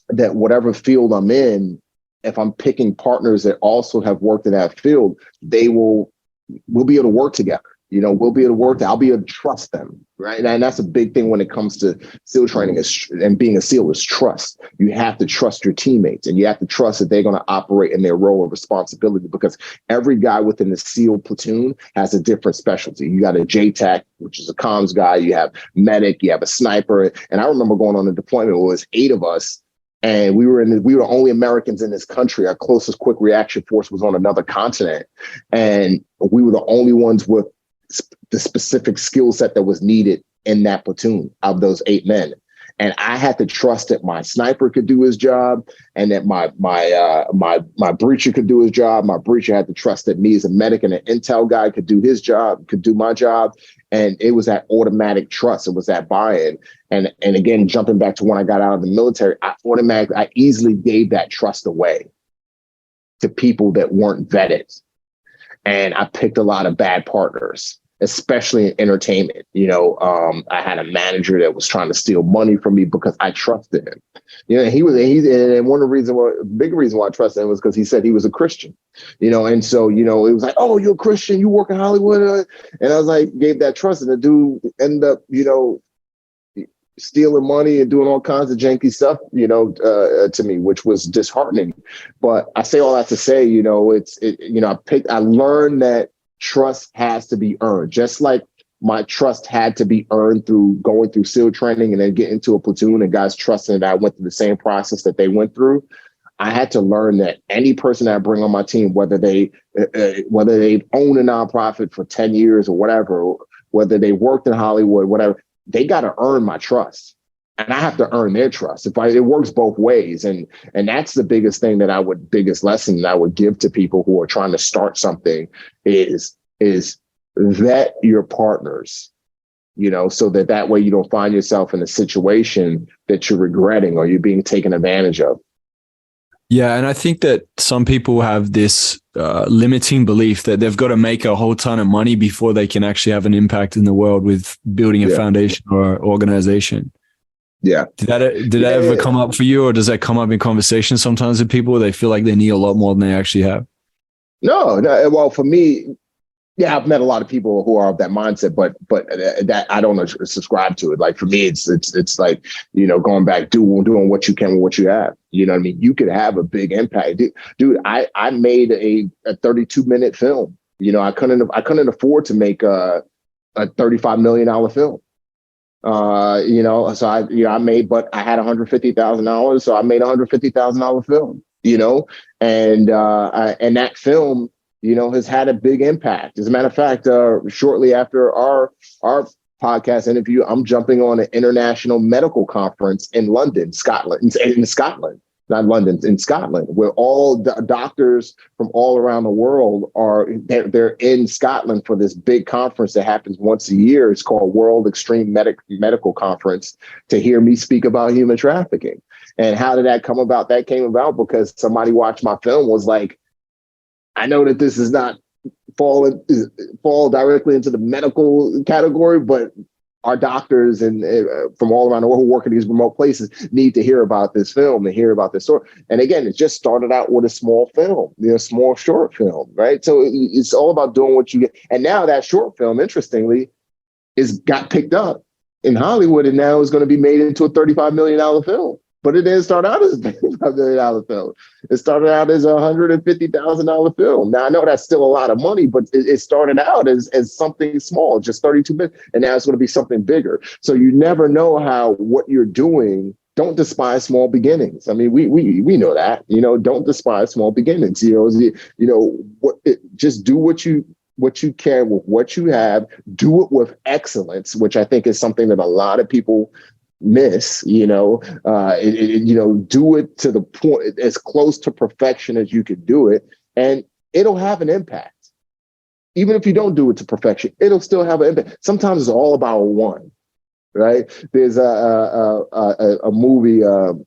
that whatever field I'm in, if I'm picking partners that also have worked in that field, we'll be able to work together. We'll be able to work. I'll be able to trust them, right? And that's a big thing when it comes to SEAL training and being a SEAL is trust. You have to trust your teammates, and you have to trust that they're going to operate in their role of responsibility, because every guy within the SEAL platoon has a different specialty. You got a JTAC, which is a comms guy. You have medic. You have a sniper. And I remember going on a deployment where it was 8 of us. And we were the only Americans in this country. Our closest quick reaction force was on another continent. And we were the only ones with the specific skill set that was needed in that platoon of those 8 men. And I had to trust that my sniper could do his job, and that my breacher could do his job. My breacher had to trust that me as a medic and an intel guy could do his job, could do my job. And it was that automatic trust. It was that buy-in. And again, jumping back to when I got out of the military, I easily gave that trust away to people that weren't vetted. And I picked a lot of bad partners, especially in entertainment. I had a manager that was trying to steal money from me because I trusted him. And one of the big reason why I trusted him was because he said he was a Christian. And so, it was like, oh, you're a Christian, you work in Hollywood. And I was like, gave that trust. And the dude ended up, stealing money and doing all kinds of janky stuff, to me, which was disheartening. But I say all that to say, I learned that trust has to be earned, just like my trust had to be earned through going through SEAL training and then getting into a platoon and guys trusting that I went through the same process that they went through. I had to learn that any person that I bring on my team, whether they own a nonprofit for 10 years or whatever, whether they worked in Hollywood, whatever, they got to earn my trust, and I have to earn their trust. It works both ways. And that's the biggest thing biggest lesson that I would give to people who are trying to start something is vet your partners, so that way you don't find yourself in a situation that you're regretting or you're being taken advantage of. Yeah. And I think that some people have this limiting belief that they've got to make a whole ton of money before they can actually have an impact in the world with building a foundation or organization. Yeah. Did that ever come up for you, or does that come up in conversation sometimes with people where they feel like they need a lot more than they actually have? No. Well, for me, yeah, I've met a lot of people who are of that mindset, but that I don't subscribe to it. Like for me, it's like, going back, doing what you can with what you have. You know what I mean? You could have a big impact. Dude, I made a 32-minute film. I couldn't afford to make a $35 million film. So I made, but I had $150,000, so I made a $150,000 film. And that film, has had a big impact. As a matter of fact, shortly after our podcast interview, I'm jumping on an international medical conference in London, Scotland, not London, in Scotland, where all doctors from all around the world they're in Scotland for this big conference that happens once a year. It's called World Extreme Medical Conference, to hear me speak about human trafficking. And how did that come about? That came about because somebody watched my film, was like, I know that this is not fall directly into the medical category, but our doctors and from all around the world who work in these remote places need to hear about this film and hear about this story. And again, it just started out with a small film, small short film, right? So it's all about doing what you get. And now that short film, interestingly, got picked up in Hollywood, and now is going to be made into a $35 million film. But it didn't start out as a $35 million film. It started out as a $150,000 film. Now, I know that's still a lot of money, but it started out as something small, just 32 minutes, and now it's going to be something bigger. So you never know what you're doing. Don't despise small beginnings. I mean, we know that, don't despise small beginnings. Just do what you can with what you have. Do it with excellence, which I think is something that a lot of people miss. Do it to the point, as close to perfection as you can do it, and it'll have an impact. even if you don't do it to perfection, it'll still have an impact. Sometimes it's all about one, right? There's a movie,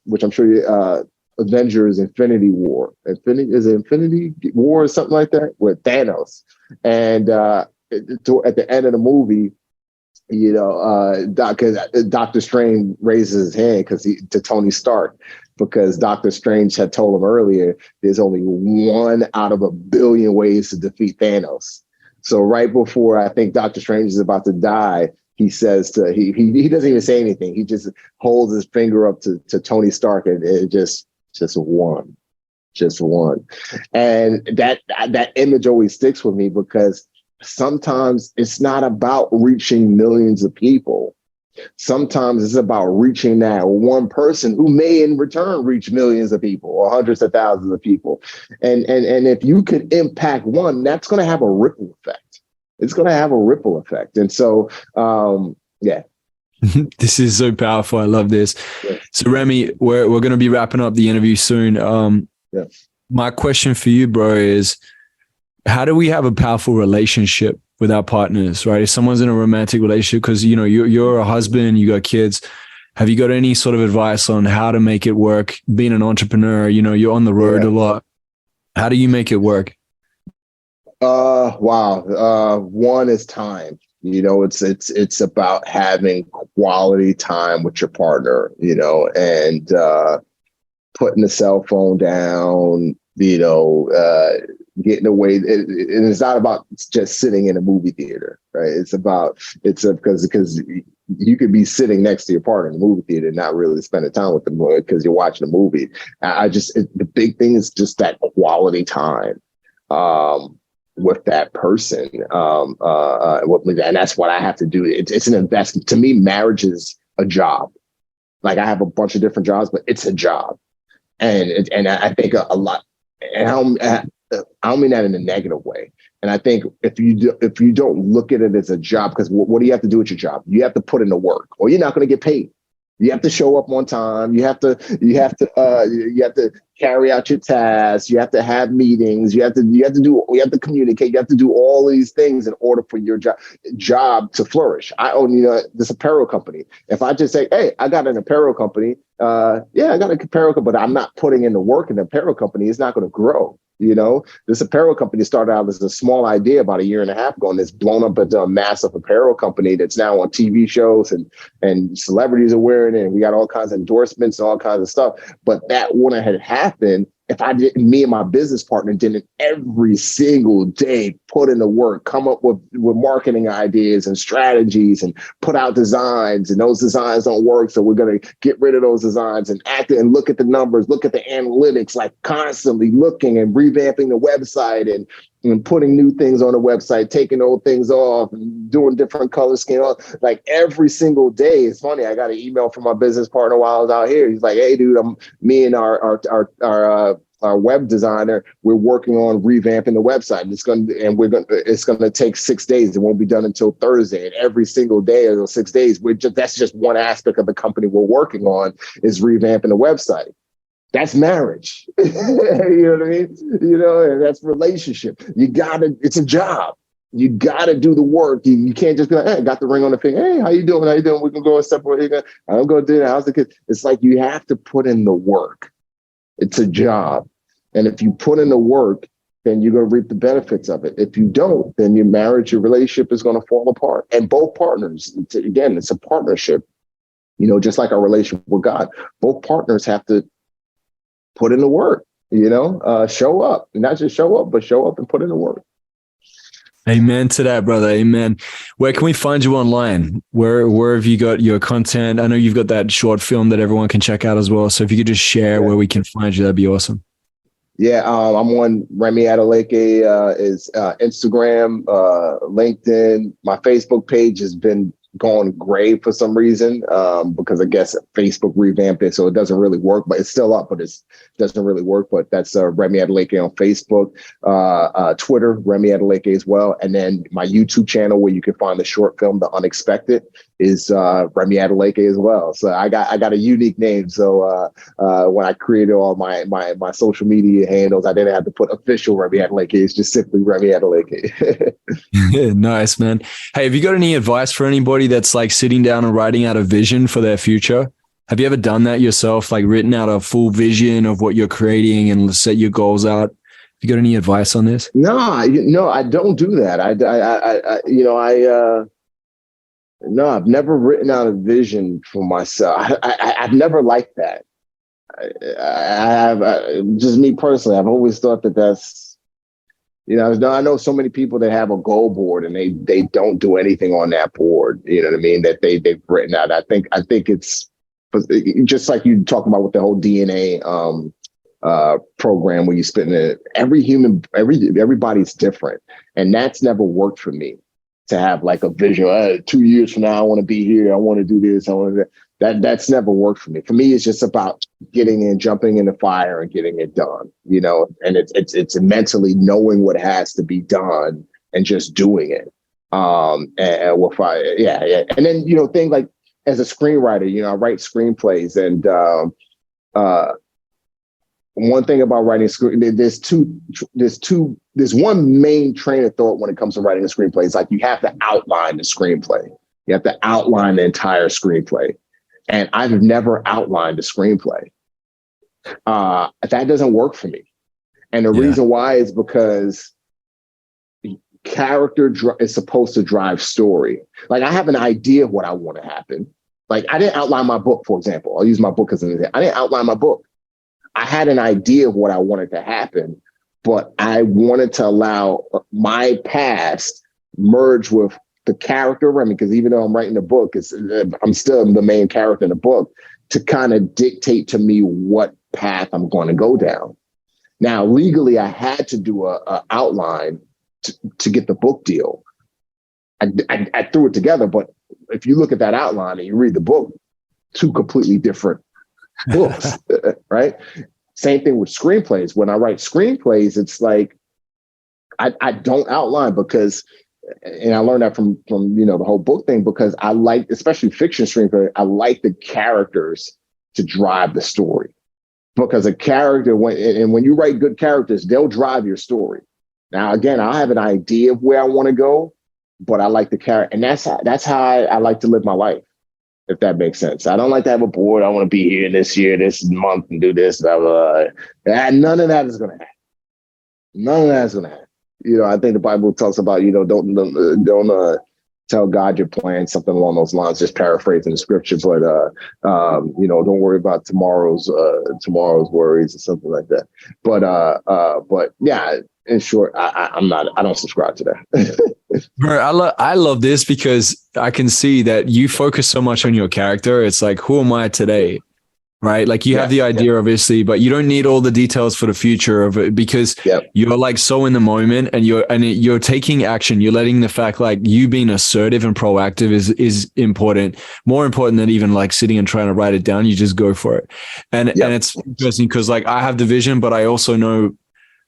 which I'm sure you, Avengers Infinity War. Is it Infinity War or something like that? With Thanos. And at the end of the movie, Doctor Strange raises his hand to Tony Stark, because Doctor Strange had told him earlier there's only 1 out of 1 billion ways to defeat Thanos. So right before I think Doctor Strange is about to die, he says he doesn't even say anything. He just holds his finger up to Tony Stark, and it just one. And that image always sticks with me, because sometimes it's not about reaching millions of people. Sometimes it's about reaching that one person who may in return reach millions of people or hundreds of thousands of people. And if you could impact one, that's going to have a ripple effect. It's going to have a ripple effect. And so, yeah. This is so powerful. I love this. Yeah. So Remi, we're going to be wrapping up the interview soon. Yeah. My question for you, bro, is how do we have a powerful relationship with our partners, right? If someone's in a romantic relationship, because, you're a husband, you got kids, have you got any sort of advice on how to make it work? Being an entrepreneur, you're on the road a lot. How do you make it work? Wow. One is time. It's about having quality time with your partner, and putting the cell phone down, getting away. And it's not about just sitting in a movie theater, right? Because you could be sitting next to your partner in the movie theater and not really spending time with them because you're watching a movie. The big thing is just that quality time with that person. And that's what I have to do. It's an investment. To me, marriage is a job. Like, I have a bunch of different jobs, but it's a job. And I think a lot, and I don't mean that in a negative way. And I think if you don't look at it as a job, because what do you have to do with your job? You have to put in the work, or you're not going to get paid. You have to show up on time. You have to carry out your tasks. You have to have meetings. You have to communicate. You have to do all these things in order for your job to flourish. I own this apparel company. If I just say, hey, I got an apparel company, I got an apparel company, but I'm not putting in the work in the apparel company, it's not going to grow. This apparel company started out as a small idea about 1.5 years ago, and it's blown up into a massive apparel company that's now on TV shows and celebrities are wearing it. And we got all kinds of endorsements and all kinds of stuff. But that wouldn't have happened if me and my business partner didn't every single day put in the work, come up with marketing ideas and strategies and put out designs, and those designs don't work. So we're going to get rid of those designs and act and look at the numbers, look at the analytics, like constantly looking and revamping the website and putting new things on the website, taking old things off, and doing different color schemes. Like every single day. It's funny. I got an email from my business partner while I was out here. He's like, "Hey, dude, me and our web designer, we're working on revamping the website. It's gonna take 6 days. It won't be done until Thursday. And every single day of those 6 days, that's just one aspect of the company we're working on, is revamping the website." That's marriage. You know what I mean? And that's relationship. It's a job. You gotta do the work. You can't just be like, hey, got the ring on the finger. Hey, how you doing? We can go a separate. I don't go do that. How's the kid? It's like you have to put in the work. It's a job. And if you put in the work, then you're going to reap the benefits of it. If you don't, then your marriage, your relationship is going to fall apart. And both partners, again, it's a partnership. Just like our relationship with God, both partners have to put in the work, show up, and not just show up, but show up and put in the work. Amen to that, brother. Amen. Where can we find you online? Where have you got your content? I know you've got that short film that everyone can check out as well. So if you could just share where we can find you, that'd be awesome. Yeah, I'm on Remi Adeleke, is Instagram, LinkedIn. My Facebook page has been gone gray for some reason, because I guess Facebook revamped it, so it doesn't really work. But it's still up, but it doesn't really work. But that's Remi Adeleke on Facebook, Twitter, Remi Adeleke as well, and then my YouTube channel where you can find the short film, The Unexpected, is Remi Adeleke as well. So I got a unique name. So when I created all my social media handles, I didn't have to put official Remi Adeleke. It's just simply Remi Adeleke. Nice, man. Hey, have you got any advice for anybody that's like sitting down and writing out a vision for their future? Have you ever done that yourself, like written out a full vision of what you're creating and set your goals out? Have you got any advice on this? No, I don't do that. No, I've never written out a vision for myself. I've never liked that. I have, just me personally, I've always thought that's, I know so many people that have a goal board and they don't do anything on that board. You know what I mean? That they've written out. I think it's just like you talk about with the whole DNA program where you spit in it. Everybody's different, and that's never worked for me. To have like a vision, 2 years from now, I want to be here. I want to do this. I want to that's never worked for me. For me, it's just about jumping in the fire and getting it done, and it's mentally knowing what has to be done and just doing it. And with fire. Yeah. And then, things like as a screenwriter, I write screenplays, and one thing about writing a screen, there's one main train of thought when it comes to writing a screenplay. It's like you have to outline the screenplay. You have to outline the entire screenplay. And I've never outlined a screenplay. That doesn't work for me. And the reason why is because character is supposed to drive story. Like, I have an idea of what I want to happen. Like, I didn't outline my book, for example. I'll use my book as an example. I didn't outline my book. I had an idea of what I wanted to happen, but I wanted to allow my past merge with the character of Remi, because even though I'm writing the book, I'm still the main character in the book, to kind of dictate to me what path I'm going to go down. Now, legally, I had to do a outline to get the book deal. I threw it together, but if you look at that outline and you read the book, two completely different books, right? Same thing with screenplays. When I write screenplays, it's like I don't outline, because, and I learned that from the whole book thing, because I like, especially fiction screenplay, I like the characters to drive the story, because a character, when you write good characters, they'll drive your story. Now, again, I have an idea of where I want to go, but I like the character, and that's how I like to live my life. If that makes sense. I don't like to have a board. I want to be here this year, this month, and do this, blah, blah, blah. None of that is going to happen. None of that is going to happen. I think the Bible talks about, don't tell God your plan, something along those lines, just paraphrasing the scripture. But, don't worry about tomorrow's worries or something like that. But yeah, in short, I don't subscribe to that. Bro, I love this, because I can see that you focus so much on your character. It's like, who am I today? Right? Like, you have the idea, obviously, but you don't need all the details for the future of it, because you're like so in the moment, and you're taking action. You're letting the fact, like, you being assertive and proactive is important, more important than even like sitting and trying to write it down. You just go for it. And it's interesting, because like, I have the vision, but I also know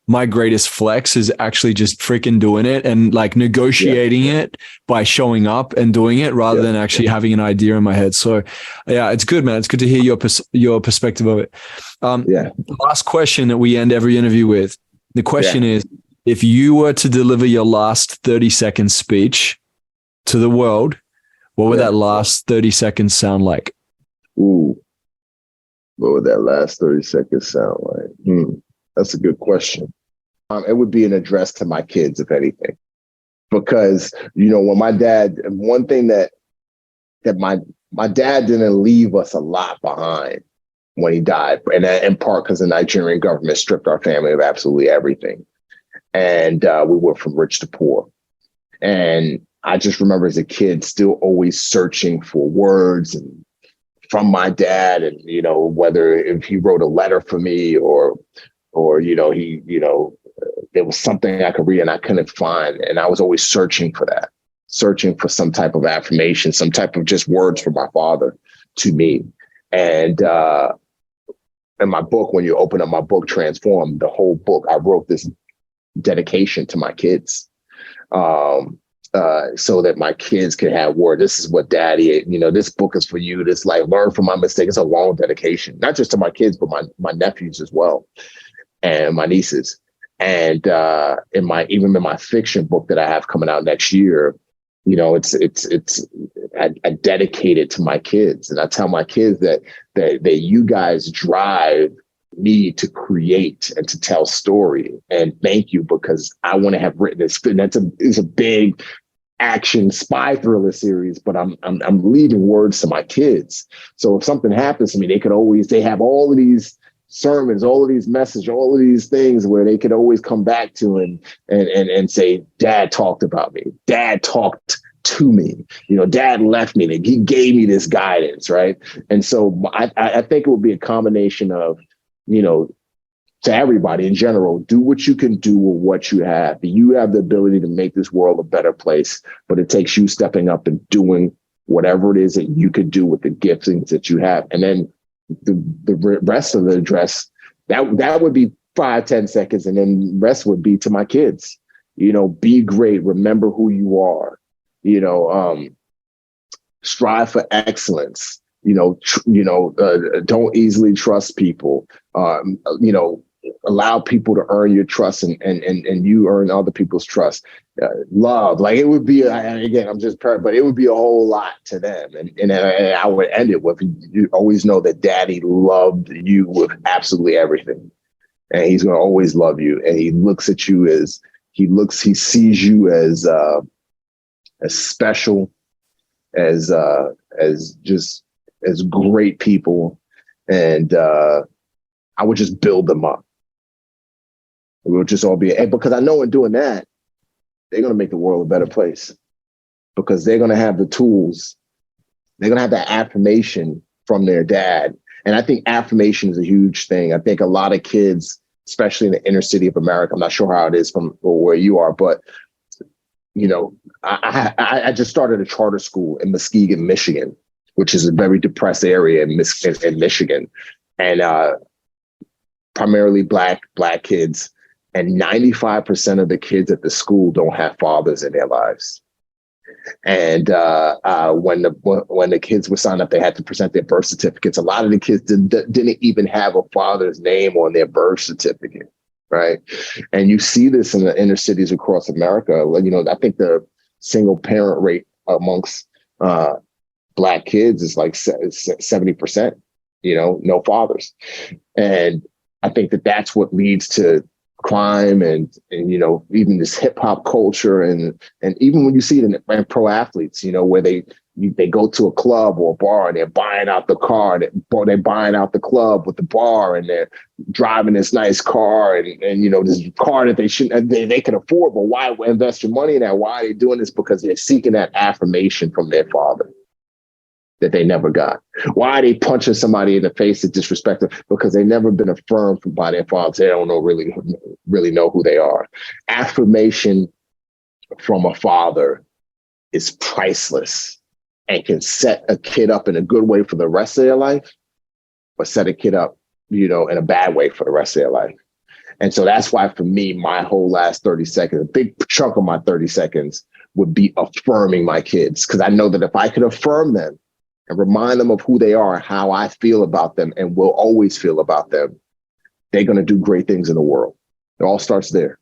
my greatest flex is actually just freaking doing it, and like negotiating it by showing up and doing it, rather than actually having an idea in my head. So yeah, it's good, man. It's good to hear your perspective of it. The last question that we end every interview with, the question is, if you were to deliver your last 30-second speech to the world, what would that last 30 seconds sound like? Ooh, what would that last 30 seconds sound like? That's a good question. It would be an address to my kids, if anything, because, when my dad, one thing that my dad didn't leave us a lot behind when he died, and in part because the Nigerian government stripped our family of absolutely everything. And we went from rich to poor. And I just remember as a kid still always searching for words and from my dad, and, whether if he wrote a letter for me or there was something I could read and I couldn't find. And I was always searching for that. searching for some type of affirmation, some type of just words from my father to me. And in my book, when you open up my book, Transform, the whole book, I wrote this dedication to my kids. So that my kids can have word. This is what daddy, this book is for you. This like learn from my mistakes. It's a long dedication, not just to my kids, but my nephews as well, and my nieces. And even in my fiction book that I have coming out next year, I dedicate it to my kids. And I tell my kids that you guys drive me to create and to tell story. And thank you, because I want to have written this. And it's a big action spy thriller series, but I'm leaving words to my kids. So if something happens to me, they have all of these sermons, all of these messages, all of these things where they could always come back to and say, Dad talked about me. Dad talked to me. Dad left me. He gave me this guidance, right? And so I think it would be a combination of, to everybody in general, do what you can do with what you have. You have the ability to make this world a better place, but it takes you stepping up and doing whatever it is that you could do with the giftings that you have. And then the rest of the address, that would be 5-10 seconds. And then the rest would be to my kids, be great. Remember who you are, strive for excellence. Don't easily trust people. Allow people to earn your trust, and you earn other people's trust. Love, like it would be. Again, I'm just but it would be a whole lot to them. And I would end it with, you always know that Daddy loved you with absolutely everything, and he's going to always love you. And he looks at you he sees you as special, as great people. And I would just build them up. It would just all be, because I know in doing that, they're going to make the world a better place, because they're going to have the tools. They're going to have that affirmation from their dad. And I think affirmation is a huge thing. I think a lot of kids, especially in the inner city of America, I'm not sure how it is from where you are, but I just started a charter school in Muskegon, Michigan, which is a very depressed area in Michigan, and primarily black kids. And 95% of the kids at the school don't have fathers in their lives. And when the kids were signed up, they had to present their birth certificates. A lot of the kids didn't even have a father's name on their birth certificate, right? And you see this in the inner cities across America. I think the single parent rate amongst Black kids is like 70%, no fathers. And I think that's what leads to crime and even this hip hop culture. And even when you see it in pro athletes, where they go to a club or a bar and they're buying out the car, they're buying out the club with the bar, and they're driving this nice car and this car that they shouldn't, they can afford, but why invest your money in that? Why are they doing this? Because they're seeking that affirmation from their father that they never got. Why are they punching somebody in the face to disrespect them? Because they've never been affirmed by their fathers. They don't really know who they are. Affirmation from a father is priceless and can set a kid up in a good way for the rest of their life, or set a kid up, in a bad way for the rest of their life. And so that's why, for me, my whole last 30 seconds, a big chunk of my 30 seconds would be affirming my kids. Because I know that if I could affirm them and remind them of who they are, how I feel about them and will always feel about them, they're going to do great things in the world. It all starts there.